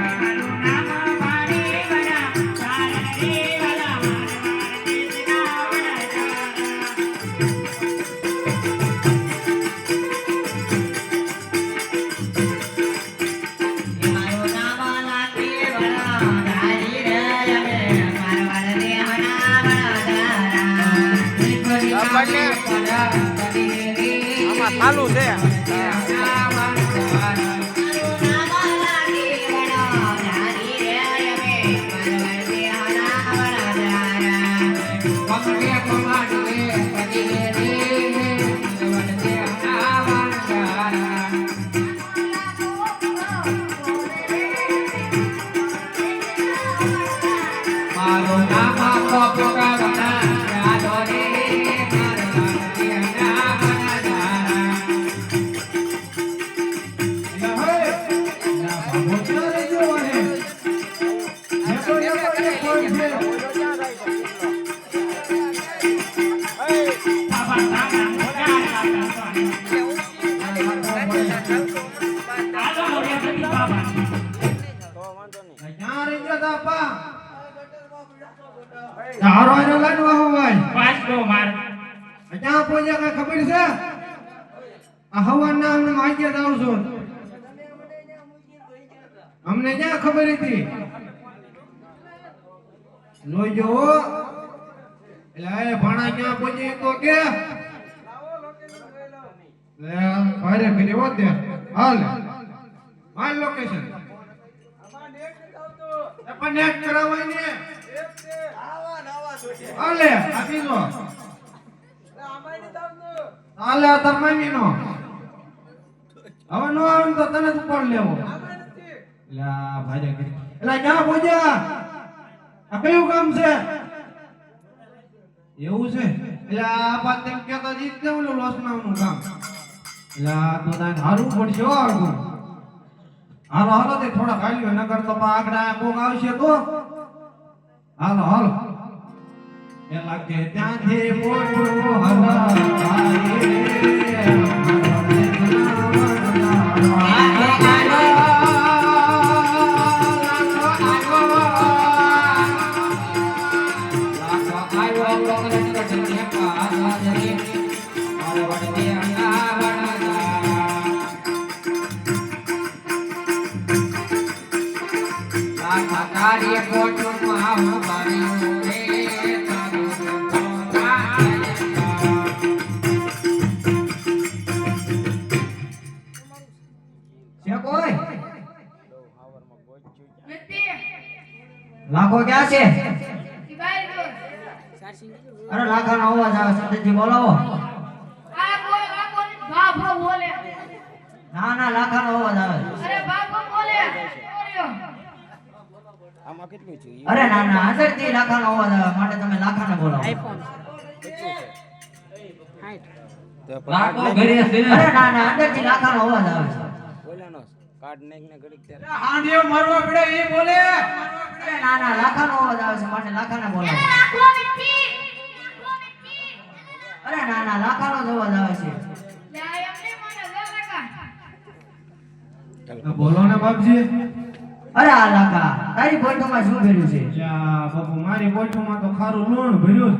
Speaker 7: મારું નામ લાખી વડા ધારી રે અમે મારવાડ દેહના વડાધારા
Speaker 3: આમાં ચાલુ છે
Speaker 6: ક્યાં રહી ગયા તા પા હારો હારો લાઈન વાહો ભાઈ ક્યાં પહોંચ્યા કઈ ખબર છે આ હવાના અમને માગ્યા જાવ છો અમને ક્યાં ખબર હતી જોઈજો એટલે એ ભાણા ક્યાં પહોંચી તો કે લે ભારે કરી હો તે હાલ હાલ લોકેશન પણ નેટ કરાવાય ને હાલે આપી દો હાલે તરમાની નો હવે નો આવે તો તને જ ઉપર લેવો લા ભારે કરી એટલે ક્યાં પહોંચ્યા આ કયું કામ છે એવું છે એટલે આ બાત તેમ કહેતા જીત દે ઓલું લોસનાવનું કામ એટલે આ તો તાને હારું પડશે હો આગળ હાલો હાલો તે થોડા ખાલી નગર તો આગળ કોક આવશે તો હાલો હાલો એ લાગે ત્યાંથી મોટું હલા
Speaker 2: કાર્ય કોટમાં માર્યું રે
Speaker 5: છે કોઈ
Speaker 4: નથી
Speaker 5: લાખો ક્યાં છે
Speaker 4: ઈ બહાર ગયો
Speaker 5: અરે લાખાનો અવાજ આવે સતતજી બોલાવો
Speaker 4: આ કોઈ ભા ભા બોલે
Speaker 5: ના ના લાખાનો અવાજ આવે
Speaker 4: અરે ભા ભા બોલે ઓર્યો
Speaker 5: અરે ના ના અંદરથી લાખાનો અવાજ આવે માટે તમે લાખાને બોલાવો લાખો ઘરે છે અરે ના ના અંદરથી લાખાનો અવાજ આવે છે
Speaker 6: હાંડિયો મારવા પડે એ બોલે
Speaker 5: અરે ના ના લાખાનો અવાજ આવે છે માટે લાખાને બોલાવો
Speaker 4: રાખો મિઠી
Speaker 5: અરે ના ના લાખાનો જ અવાજ આવે છે
Speaker 4: લે એમને મને લલકા
Speaker 6: બોલો ને બાપજી
Speaker 5: અરે આ લાખા તારી બોટમાં શું ભર્યું છે
Speaker 6: યા બાપુ મારી બોટમાં તો ખારું લૂણ ભર્યું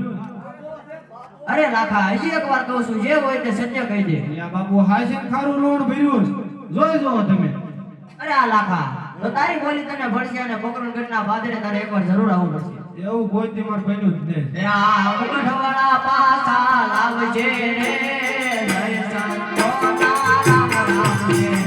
Speaker 5: અરે લાખા હજી એકવાર કહું છું જે હોય તે સત્ય કહી દે
Speaker 6: યા બાપુ હાશે ખારું લૂણ ભર્યું જોઈ જો તમે
Speaker 5: અરે આ લાખા તો તારી બોલી તને ભળશે અને પોકરણ ઘટના બાદરે તારે એકવાર જરૂર આવવું પડશે
Speaker 6: એવું કોઈ થી માર બન્યું જ નહીં
Speaker 5: એ આ ઉઠવાળા પાછા લાવજે રે જય સંતોના રામ રામ જય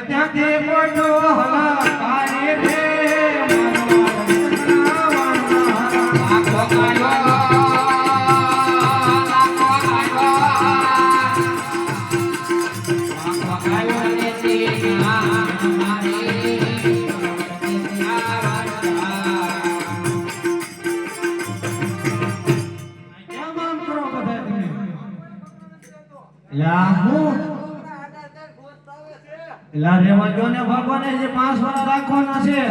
Speaker 6: ત્યાંથી મોટો હલા તારી રે એલા રેવા જો ને ભગવાને જે 5 વર્ષ રાખવાના છે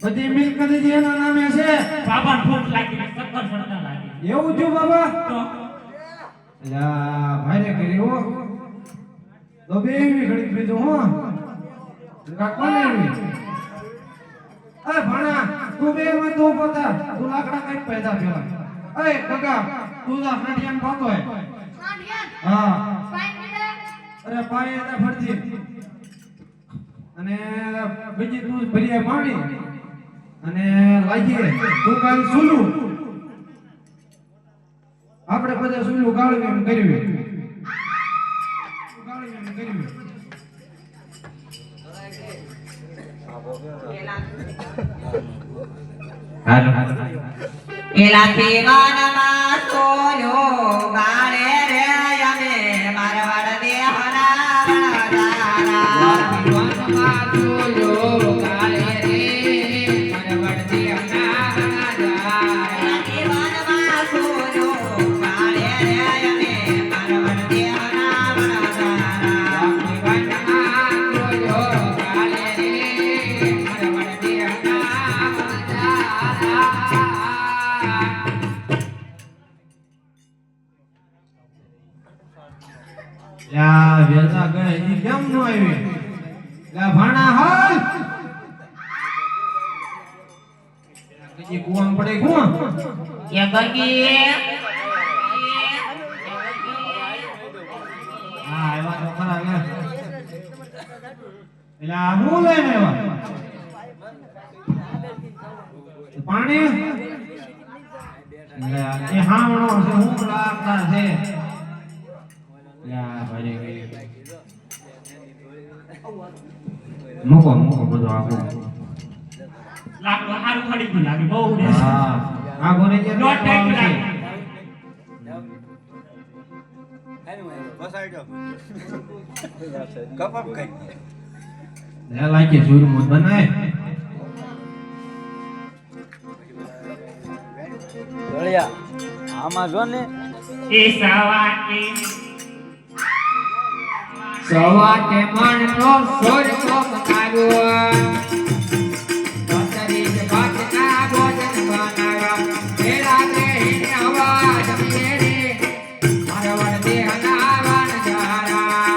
Speaker 6: બધી મિલકત જે એના નામે છે
Speaker 3: બાબા ફૂટ લાગી 70 પડતા લાગી
Speaker 6: એવું થયું બાબા
Speaker 3: તો
Speaker 6: એલા ભાઈને કર્યો
Speaker 3: તો બે એવી ઘડી બીજું હું કોને એવી એ ભાણા તું બે માં તું પોતા તું લાકડા કઈ પેદા પેલા એ કાકા તું જા હાંડિયાન પાતો હે
Speaker 4: હાંડિયાન
Speaker 3: હા
Speaker 4: પાઈ પીડા
Speaker 3: અરે પાય એને ફરતી અને બીજી તું ભરીએ માણી અને લાગીએ તું કાઈ સુલું આપણે બધા સુલું ગાળવી એમ કરવી ગાળવી એમ કરવી
Speaker 7: એલાથી વાનમાં સોયો ગાળે રે અમે મારવાડ દેહના વણધારા.
Speaker 2: વનમાં જોયો કાલે રે મરવડ દેહના વણધારા.
Speaker 7: એલાથી વાનમાં સોયો ગાળે રે અમે મારવાડ દેહના વણધારા.
Speaker 2: વનમાં જોયો કાલે રે મરવડ દેહના વણધારા.
Speaker 3: યા વેલા ગઈ ઈ કેમ નો આવી લા ભાણા હાલ કજી કુવામ પડે કુવા
Speaker 7: એ ગગી
Speaker 3: હા એવા તો ખરા લે એલા હું લઈને આવ્યા પાણી લે એ હામણો છે હું લાગતા છે યા ભાઈ ગઈ મૂકો બધું આપો
Speaker 5: લાકડું હારું પડી ગયું લાગે બહુ ઉડે છે.
Speaker 3: હા આ ગોરે જે
Speaker 5: દોઢ ટાઈમ લાગે.
Speaker 3: લે લાગે જોર મોત બનાય
Speaker 8: આમાં જો ને
Speaker 5: એ સવાકે
Speaker 2: સવાટે મણનો સોરકો પતાવ્યો. બતરીજ ભાતના ભોજન બનાવ્યા. ભેળા બેહીને અવાજ દીએ રે મરવડ દેહના વણધારા.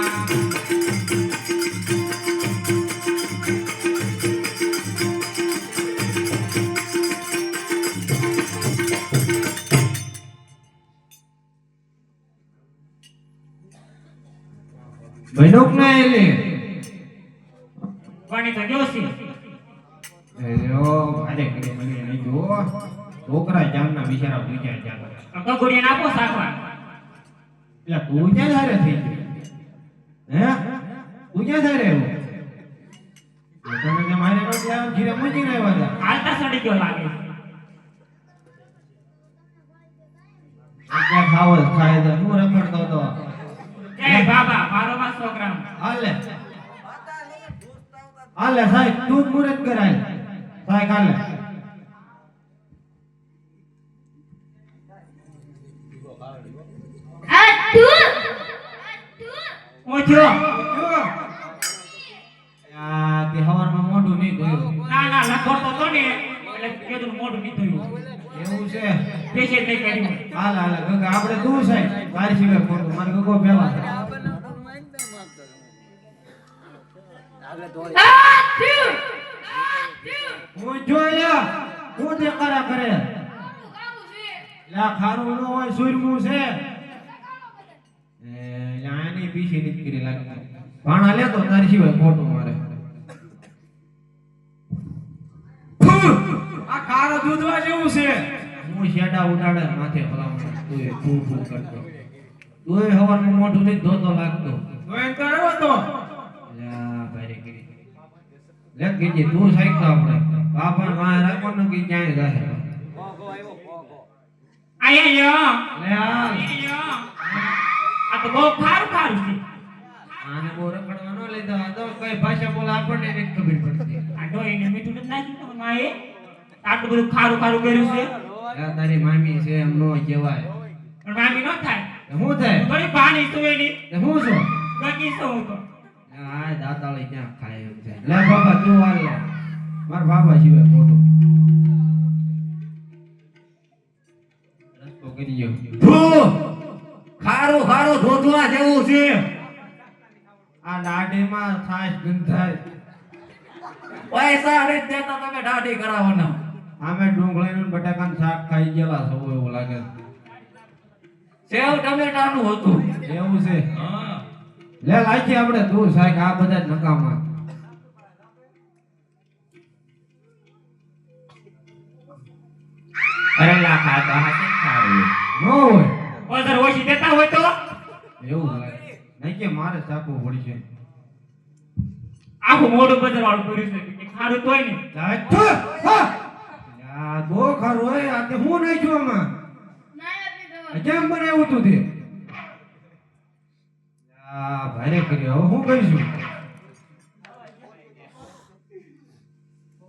Speaker 3: બહેનોક ના એલે
Speaker 5: પાણી તો જોશી.
Speaker 3: એલો અરે કરે મને નહીં જો છોકરા જામના બિચારા પૂછ્યા જાતા
Speaker 5: ગગોડિયા આપો સાખવા.
Speaker 3: એટલે તું ક્યાં ધારે થઈ ગઈ હે તું ક્યાં ધારે એવું તમે કે મારે રોટલી આમ ઘીરે મૂકીને આવ્યા હતા
Speaker 5: હાલતા સડી ગયો લાગે.
Speaker 3: ક્યાં ખાવો ખાય તો હું રખડતો હતો
Speaker 5: એ બાબા મારો માં છોકરા
Speaker 3: હાલે હાલે સાહેબ તું જ મુરત કરાય સાહેબ હાલે
Speaker 4: આ તું
Speaker 5: ઓછો.
Speaker 3: આ તે હવારમાં મોઢું નહીં ધોયું
Speaker 5: ના ના લખોડતો તો ને એટલે કીધું મોઢું નહીં થયું.
Speaker 3: એવું છે
Speaker 5: પેશે જ નહીં કર્યું.
Speaker 3: હાલ હાલ ગગા આપણે તું સાહેબ તારી સિવાય ખોટું મારે ગગો ભેવા છે
Speaker 4: આ તું
Speaker 3: હું જોયા હું તે કરા કરે
Speaker 4: કાબુ છે
Speaker 3: લા ખારું નો હોય સુરમું છે એ લાની પીછી નીત કરી લાગતી ભાણા લે તો તારી સિવાય ખોટું મારે
Speaker 8: આ ખારો દૂધવા જેવું છે.
Speaker 3: હું શેડા ઉડાડે માથે ફલાવણ તું એ ફૂ ફૂ કરતો તું એ હવારમાં મોઢું નહીં ધોતો લાગતો
Speaker 8: તો એમ તો આવ્યો તો
Speaker 3: લા ભાઈ કરી લે કીજી તું સાઈક તો આપણે બાપા માં રાખવાનું કે ક્યાંય રહે
Speaker 5: આયા
Speaker 3: લે આ
Speaker 5: યો. આ તો બહુ ખારું ખારું છે.
Speaker 3: આને બહુ રખડવાનો લીધો આ તો કઈ ભાષા બોલે આપણને નહીં ખબર પડતી
Speaker 5: આ ડોઈને મીઠું નથી નાખ્યું તમારી માએ. આટલું બધું ખારું ખારું કર્યું છે.
Speaker 3: આ તારી મામી છે એમ નો કહેવાય
Speaker 5: પણ મામી ન થાય.
Speaker 3: શું થાય
Speaker 5: થોડી પાણી સુવેલી
Speaker 3: તે હું છું
Speaker 5: ગગી છું હું તો.
Speaker 3: આ દાતાળી ક્યાં ખાય એમ છે લે બાબા તું હાલ લે માર બાબા સિવાય ખોટું રસ્તો કરી ગયો
Speaker 8: ખારું ખારું ધોધવા જેવું છે.
Speaker 3: આ દાઢીમાં છાશ ગંધાય.
Speaker 2: પૈસા નથી દેતા તમે દાઢી કરાવવાના.
Speaker 3: આમે ડુંગળીનું બટાકાનું શાક ખાઈ ગયેલા છો એવું લાગે
Speaker 2: સેવ ટમેટાનું હતું.
Speaker 3: એવું છે.
Speaker 2: હા.
Speaker 3: લે લાખી આપણે તું શાક આ બધા જ નકામા.
Speaker 2: અરે લાખા તો હાથી ખાવું.
Speaker 3: ન હોય
Speaker 2: ઓધર ઓછી દેતા હોય તો
Speaker 3: એવું લાગે નહીં કે મારે ચાકવું પડી છે.
Speaker 2: આખું મોઢું બજાર વાળું કર્યું છે કે ખારું તોય નહીં.
Speaker 3: આ બહુ ખરું હોય આ તે હું નહીં છું આમાં
Speaker 4: નાયક ની દવા
Speaker 3: કેમ બનાવ્યું તું તે આ ભારે કર્યો હવે હું કરીશું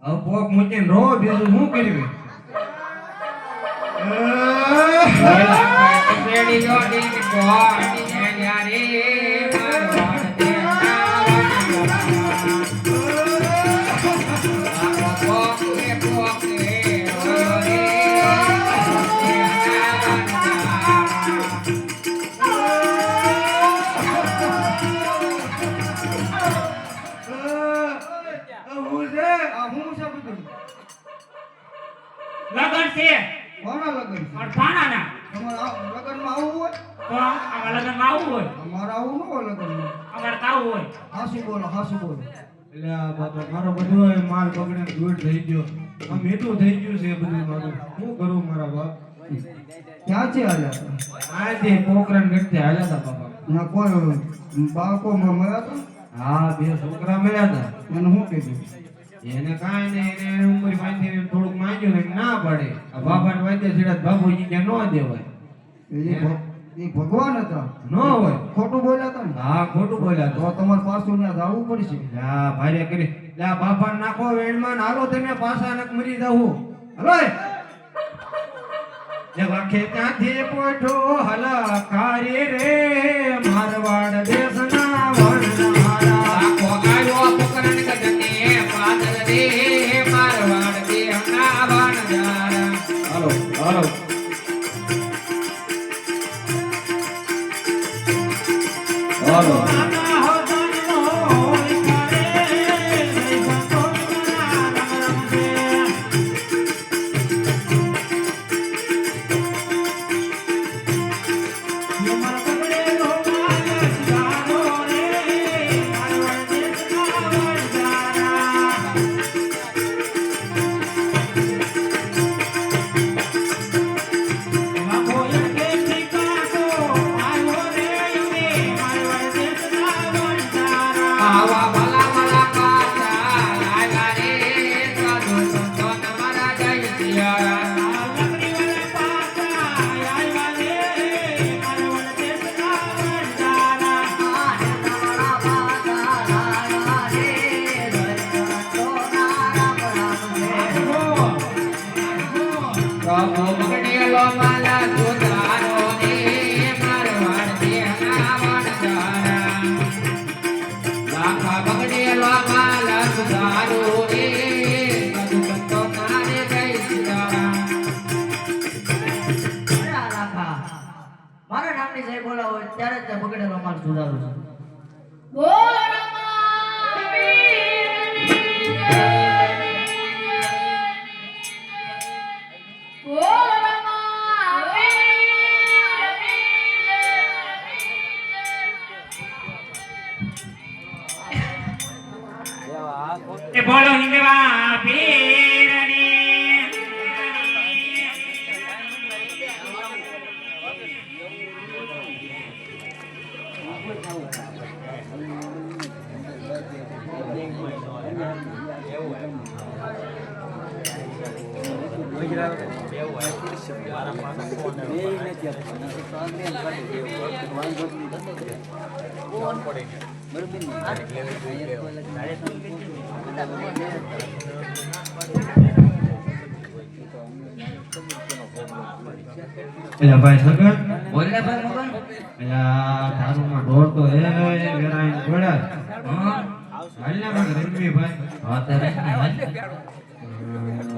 Speaker 3: હવે પોક મૂકીને રો બીજું શું કર્યું
Speaker 2: પેડી જોડી કોડી ને યારે મારવાડ લગન છે
Speaker 3: કોના લગન છે?
Speaker 2: અડફાણાના.
Speaker 3: તમારા લગનમાં આવું હોય
Speaker 2: તો આવા લગનમાં આવું હોય,
Speaker 3: અમારા આવું ન હોય લગનમાં
Speaker 2: અમારે તાવું હોય.
Speaker 3: હાસુ બોલો એટલે આ બાપા મારો બધો માલ બગડે દૂર થઈ ગયો આ મીઠું થઈ ગયું છે બધું મારું શું કરું મારા બાપ ક્યાં છે હાલ્યા આ જે પોકરણ ગઢથી હાલ્યા હતા બાપા ના કોઈ બાળકોમાં મળ્યા હતા હા બે છોકરા મળ્યા હતા એને શું કીધું એને કાંઈ નહીં એને ઉંમર માંથી થોડુંક માંગ્યું ને ના પડે આ બાપાને વાંચે છેડા બાબુજી કે ન દેવાય એ ભગવાન હતા ન હોય ખોટું બોલ્યા હતા ને હા ખોટું બોલ્યા તો તમારે પાછું ત્યાં જવું પડશે હા ભારે કરી લે બાપાને નાખો વેણમાં હાલો તમે પાછા નક મરી જાવ હલો જે વાખે ત્યાંથી પોઠો હલા કારી રે મારવાડ દેશના વણનારા
Speaker 2: આખો આવ્યો પોકરણ ગજને પાદર રે મારવાડ દેહના વાણજારા.
Speaker 3: હાલો હાલો હાલો
Speaker 2: આવા ભલા ભલા પાછા લાગ્યા રે સાધુ સંતો તમારા જય સિયારા. પ્રભુ બગડેલો માલા સુધારો રે મારવાડ દેહના વાણજારા. લાખા બગડેલો માલા સુધારો રે સાધુ સંતો તારે જય સિયારા.
Speaker 7: મારા નામની જય બોલાવો હોય ત્યારે જ બગડેલો માલ સુધારું છું.
Speaker 4: બોલ રમા વીરની જય. બોલ રમા વીરની જય.
Speaker 2: એ બોલો હિંદવા પીરની.
Speaker 3: એટલે ભાઈ સગન
Speaker 2: બોલ ને ભાઈ મગન.
Speaker 3: એટલે તારુંમાં ઢોર તો હે વેરાઈને જોડ્યા
Speaker 2: હા
Speaker 3: હાલને કાંઈક રમવી ભાઈ
Speaker 2: હા તારે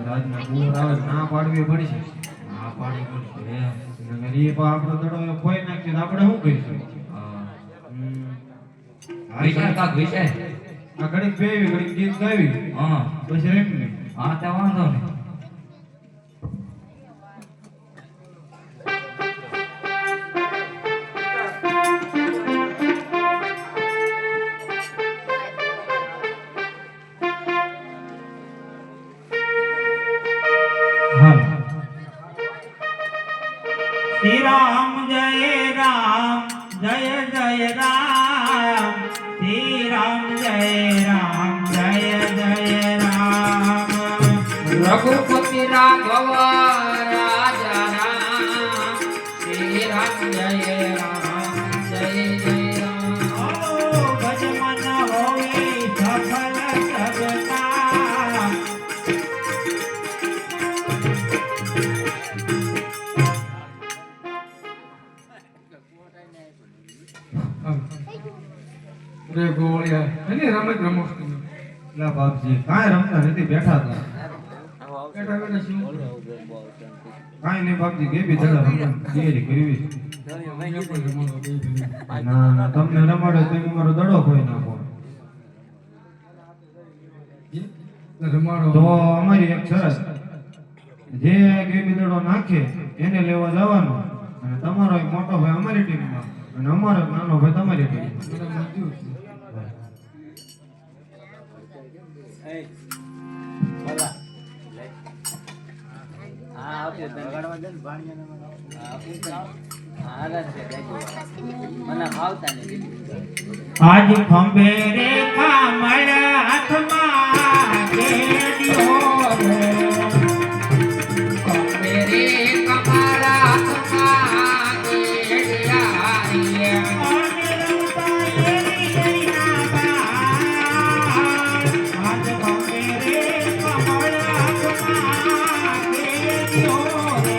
Speaker 3: રાજના ગુર આવે ના પાડવી પડશે ના પાડવી પડશે નગર એ આપણો દડો ખોઈ નાખ્યો તો આપણે શું કરીશું
Speaker 2: વિશે કાક વિશે
Speaker 3: આ ઘડીક બેવી ઘડીક ગીત ગાવી
Speaker 2: હા
Speaker 3: પછી રેટની
Speaker 2: હા તે વાંધો નહીં
Speaker 3: હાલ
Speaker 5: શ્રી રામ જય રામ જય જય રામ શ્રી રામ જય રામ જય જય રામ
Speaker 2: રઘુપતિ રાઘવ રાજા રામ શ્રી રામ જય રામ જય જય રામ
Speaker 5: ઓ ભજમન હોવે સફલ સબકા
Speaker 3: રે ગોળિયા એની રમત રમો લા બાપજી કાંઈ રમતા નથી બેઠા હતા બેઠા બેઠા શું કાંઈ નહીં બાપજી કે બી ધડા રમવાની તૈયારી કરવી ના ના તમને રમાડો તો મારો દડો કોઈ નાખો તો અમારી એક શરત જે ગેબી દડો નાખે એને લેવા જવાનો અને તમારો એક મોટો ભાઈ અમારી ટીમમાં અને અમારો એક નાનો ભાઈ તમારી ટીમમાં
Speaker 5: આજ ખંભે રે કામળ હાથમાં કેડિયો રે
Speaker 2: મેરે કમલા હાથમાં કેડિયા રે
Speaker 5: આને રમતા એની જઈના બાળ આજ ખંભે રે કામળ હાથમાં કેડિયો રે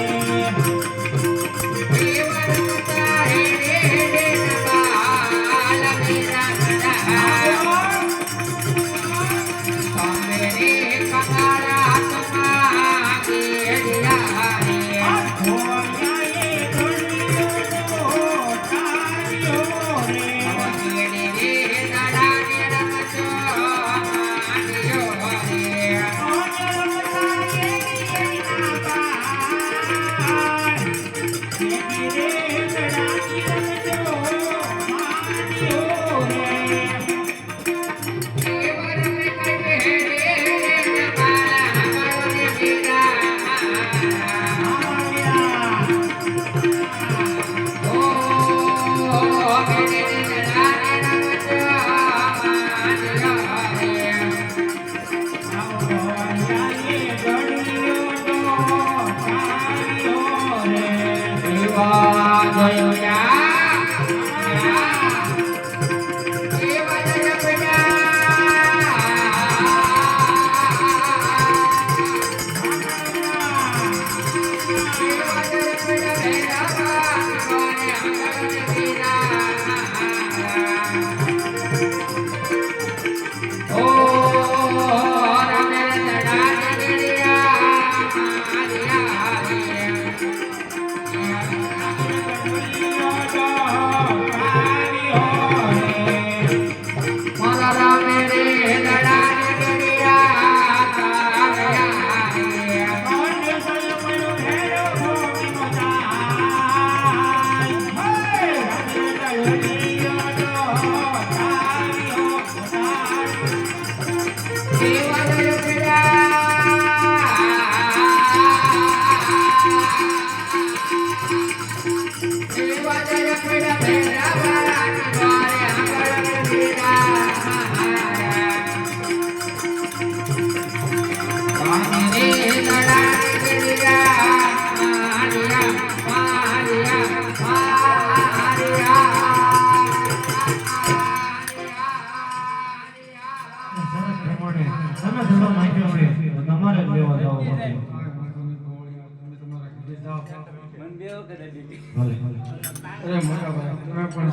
Speaker 3: અરે મારા ભાઈ તમે પણ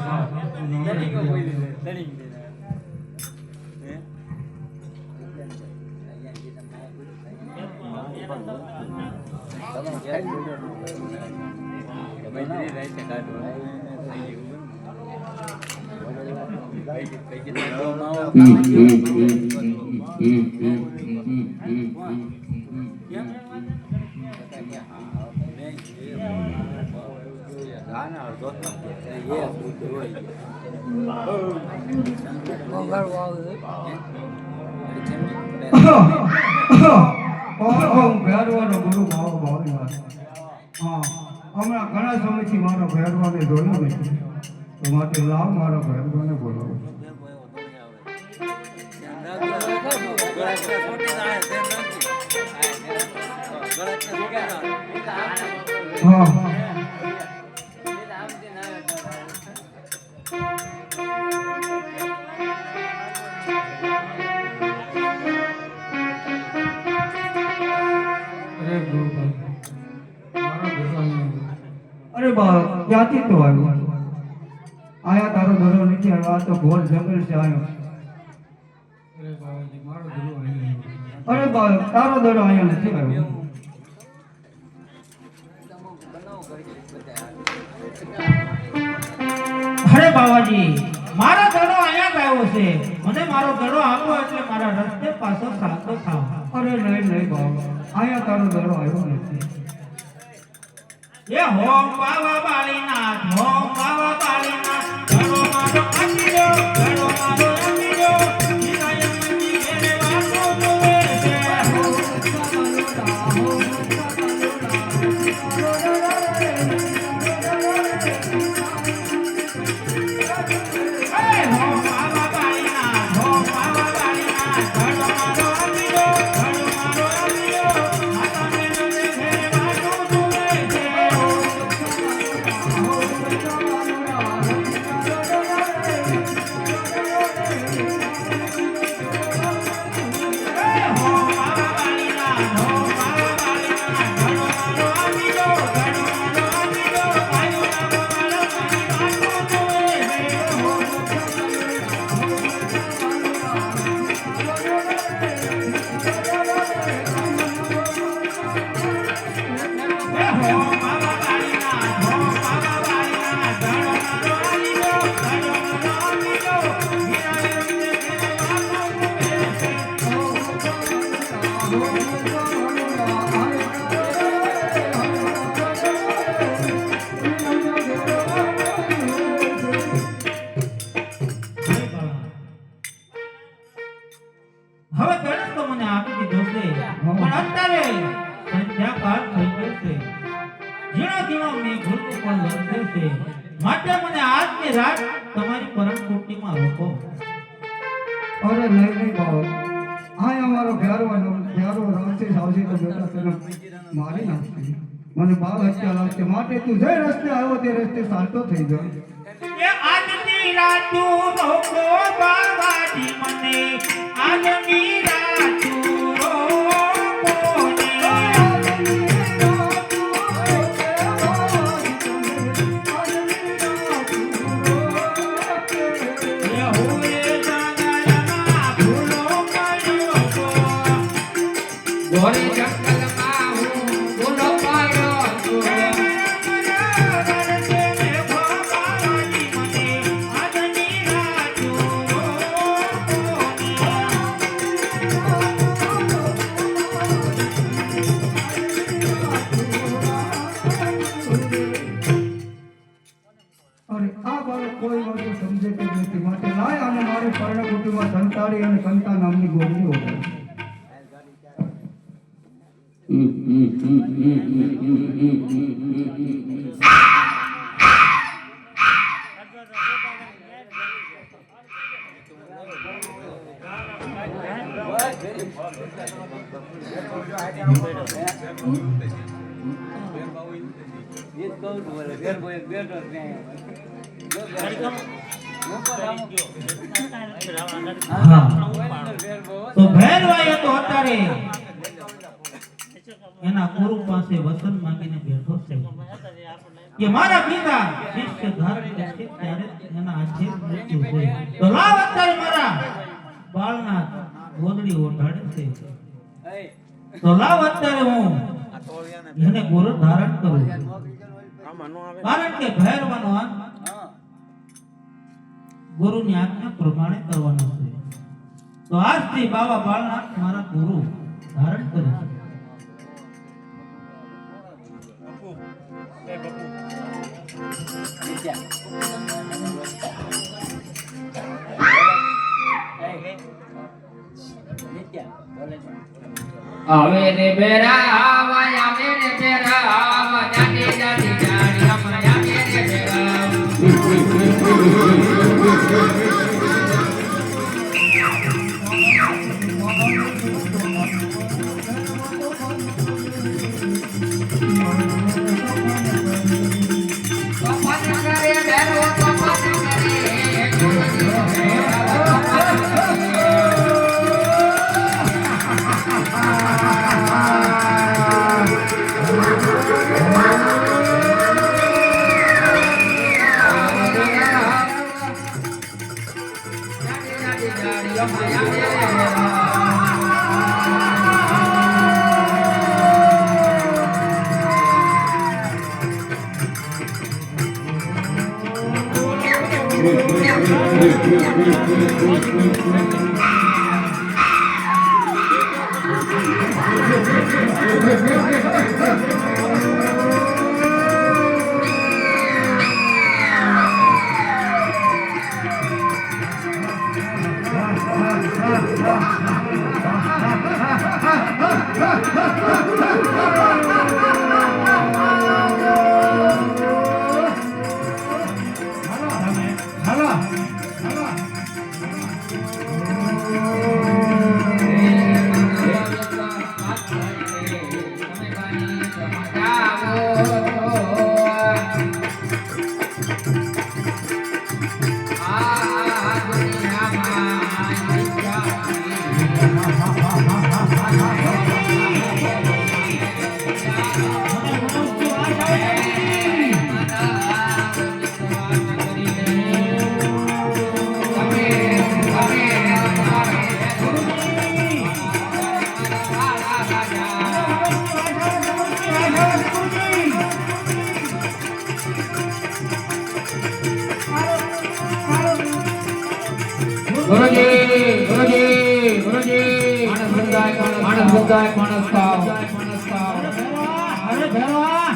Speaker 9: Bye.
Speaker 3: હું ભેરવાનો ગુરુ મારો ભાવી વાત. હા, હમણાં ઘણા સમયથી મારો ભેરવાને જોયો નથી, તો માટે લાવ મારો ભેરવાને બોલાવો. હા, અરે બા ક્યાંથી તો આવ્યો? આયા તારો દરો નથી આવ્યો, આ તો ઘોર જંગલ છે આવ્યો. અરે બા તારો દરો અહીંયા નથી આવ્યો.
Speaker 5: અરે બાવાજી, મારો દડો અહીંયા જ આવ્યો છે. મને મારો દડો આપો એટલે મારા રસ્તે પાછો ચાલતો થાવ.
Speaker 3: અરે નહીં નહીં બાબા, અહીંયા તારો દરો આવ્યો નથી.
Speaker 5: એ હોમ બાવા બાલીનાથ, હોમ બાવા બાલીનાથ, દડો મારો આપી દો, દડો મારો આપી દો. વિનાયકજી ઘેરે વાતો જોવે છે. એ હોમ બાવા બાલીનાથ, હોમ બાવા બાલીનાથ, દડો મારો આપી દો, દડો મારો આપી દો. માતા મેનને ઘેરે વાતો જોવે છે. હવે ગણેશ તો મને આપી દીધો છે, પણ અત્યારે સંધ્યાકાળ થઈ ગયો છે. ઝીણો ઝીણો મેઘૂટ પણ વરસે છે. માટે મને આજની રાત તમારી પરમ કુટીમાં રોકો.
Speaker 3: અરે નહીં નહીં બાબા, અહીંયા મારો ભેરવો રાક્ષસ આવશે તો બેટા તને મારી નાખશે. મને બાળ હત્યા લાગશે. માટે તું જે રસ્તે આવ્યો તે રસ્તે ચાલતો થઈ જાય.
Speaker 5: એ આજની રાત તું રોકો બાવાજી મને, આજની રાત તું રોકો ને. એ હોએ જાગરના ભૂલો કર્યો તો.
Speaker 2: ગોરે જંગલમાં હું બોલો પાયો છું.
Speaker 3: અરે આ બાળક કોઈ વસ્તુ સમજે કે નથી. માટે લાય અને મારી પર્ણકુટીમાં સંતાડી અને કંતા નામની ગોળીઓ ઉડાડી.
Speaker 5: તો ભેરવાએ તો અત્યારે એના ગુરુ પાસે વસન માંગીને બેઠો છે કે મારા પિતા શિષ્ય ધારણ કરશે ત્યારે એના આજે મૃત્યુ હોય. તો લાવ અત્યારે મારા બાળના ગોદડી ઓઢાડે છે. તો લાવ અત્યારે હું એને ગુરુ ધારણ કરું. કારણ કે ભૈરવાનો ગુરુની આજ્ઞા પ્રમાણે કરવાનું છે. તો આજથી બાવા બાળનાથ મારા ગુરુ ધારણ કરે છે.
Speaker 2: આવે રે બેરા આવા આવે રે બેરા આવા જાતી જાતી જાણી હમણાં આવે રે બેરા તપત કરે બેરો તપત
Speaker 1: ગુરુજી ગુરુજી ગુરુજી માણસ બંધાય માણસ ખાવ
Speaker 5: અરે ભેરવા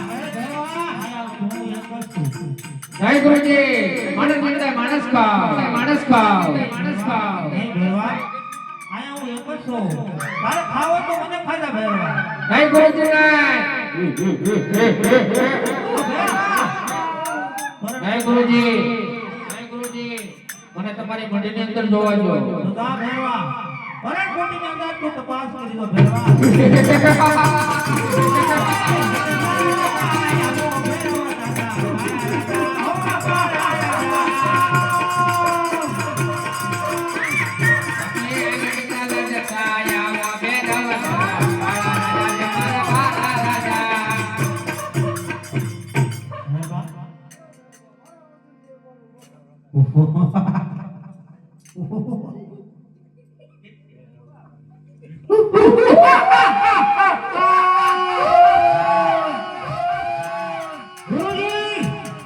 Speaker 5: આયા હું એક વસ્તુ
Speaker 1: જય ગુરુજી માણસ બંધાય માણસ ખાવ માણસ ખાવ માણસ ખાવ
Speaker 5: હે ભેરવા આયા હું એક જ છું. તારે ખાવો તો મને ખાધા ભેરવા.
Speaker 1: જય ગુરુજી જય ગુરુજી જય ગુરુજી મને તમારી મંડીની અંદર જોવા જો
Speaker 5: તો તા ભેરવા અરે કોટીની અંદર તું તપાસ કરી દો ભેરવા.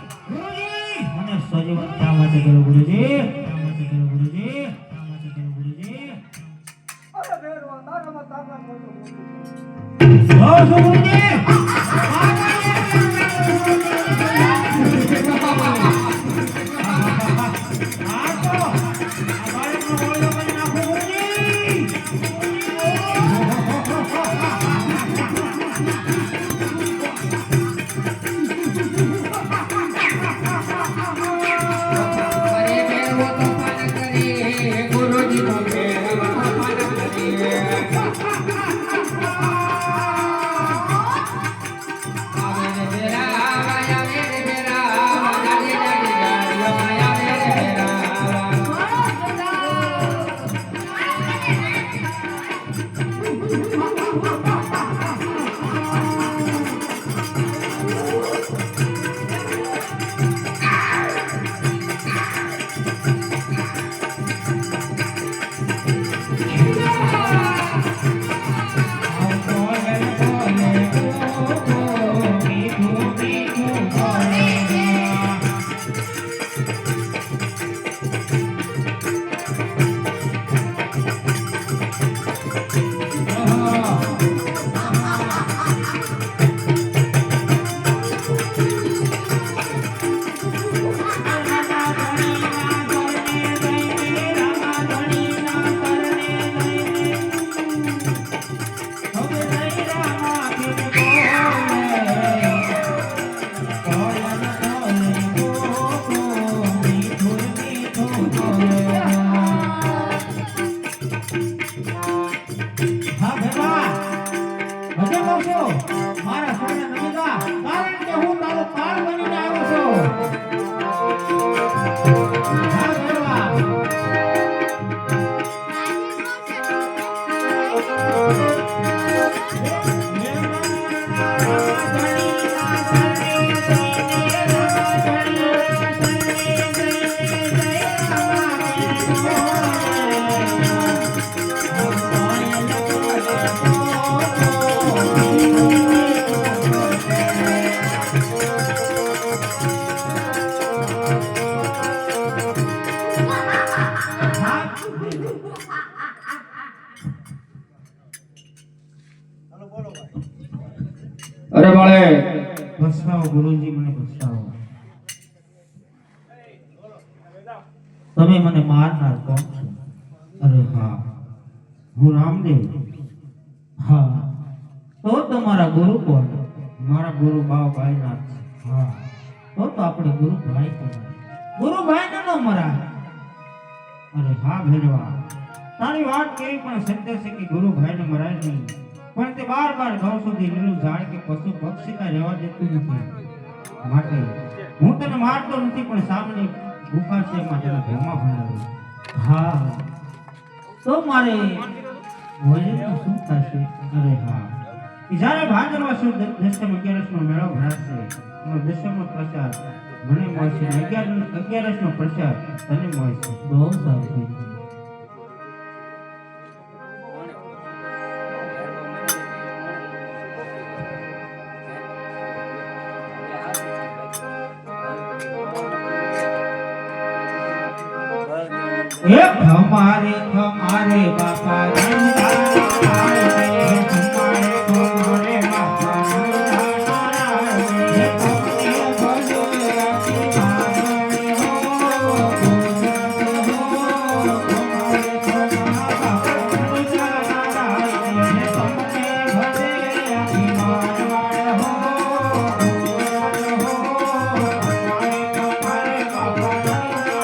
Speaker 5: મને સજીવન શા માટે કર્યો ગુરુજી? શા માટે કર્યો ગુરુજી? શા માટે કર્યો ગુરુજી? જાઓ છો ગુરુજી?
Speaker 1: અરે બાળે
Speaker 5: બચાવો ગુરુજી, મને બચાવો. તમે મને મારનાર કોણ છો? અરે હા, હું રામદેવ. હા, તો તમારા ગુરુ કોણ? મારા ગુરુ બાવભાઈનાથ છે. હા, તો આપણે ગુરુભાઈ કહેવાય. ગુરુભાઈને ન મરાય. અરે હા ભેરવા, તારી વાત કેવી પણ સત્ય છે કે ગુરુભાઈને મરાય નહીં, પણ તે બાર ગાઉ સુધી લીલું ઝાડ કે પશુ પક્ષીને રહેવા દેતું નથી. માટે હું તને મારતો નથી, પણ સામેની ગુફા છે એમાં તને ભેમા ભણાવું. હા, તો મારે વજનનું શું થશે? અરે હા, જ્યારે ભાદરવા સુદ દસમ 11નો મેળો ભરાશે, એનો દસમનો પ્રચાર મને મળશે, 11નો પ્રચાર તને મળશે. બહુ સારું થયું. એ ખમારે ખમારે બાપા રંગારે, ખમારે ખમારે બાપા રંગારે, હે કોને ભજો રાખી મારે હો, ખમારે ખમારે બાપા રંગારે, હે કોને ભજે રાખી મારે હો, ખમારે ખમારે બાપા રંગારે.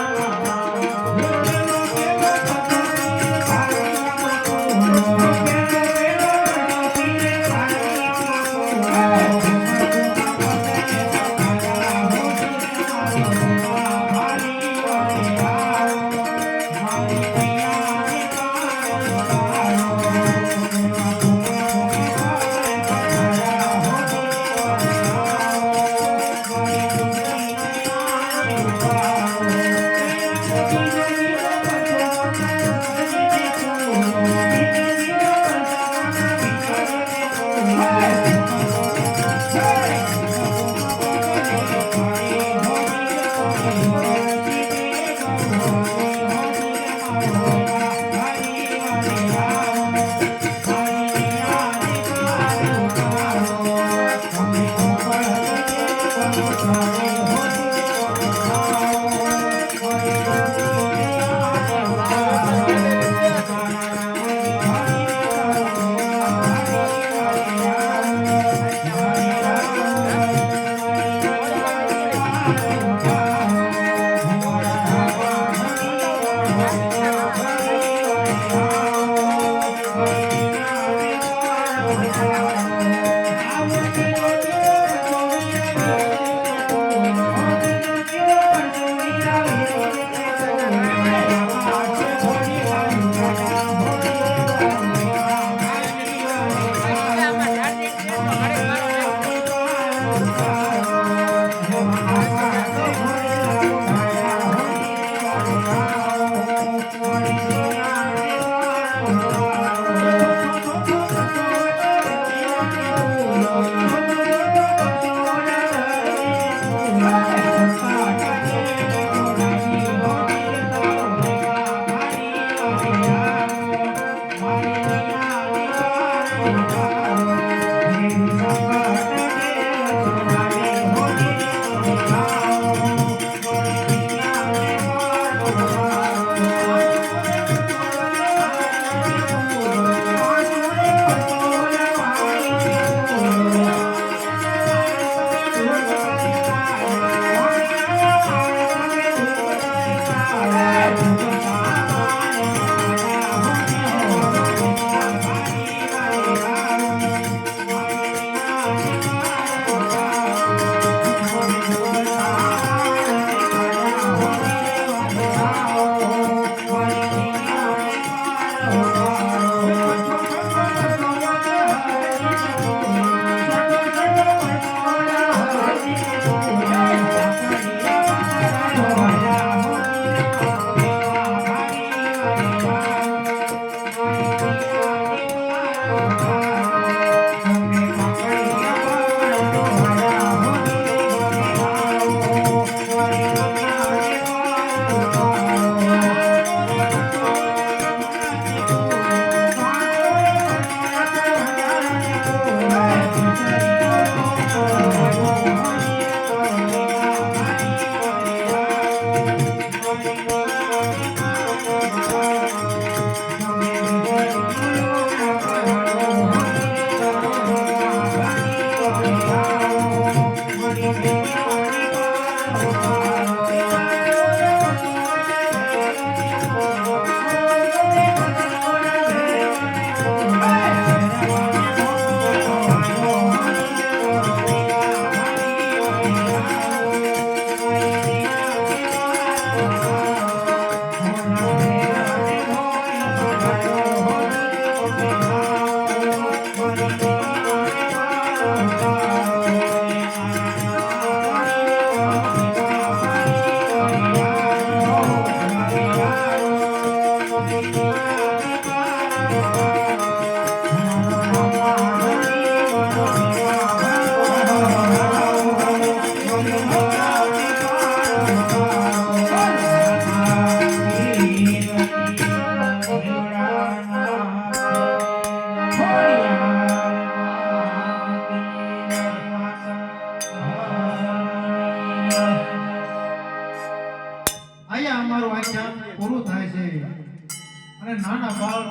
Speaker 6: અને નાના બાળ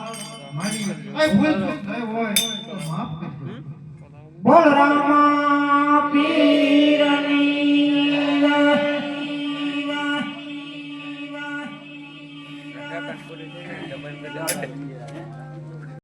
Speaker 6: મારી કઈ ભૂલ ચૂક થઈ હોય તો માફ કરજો.
Speaker 3: બોલ રામા પીરની
Speaker 2: પૂરી થઈ ગઈ.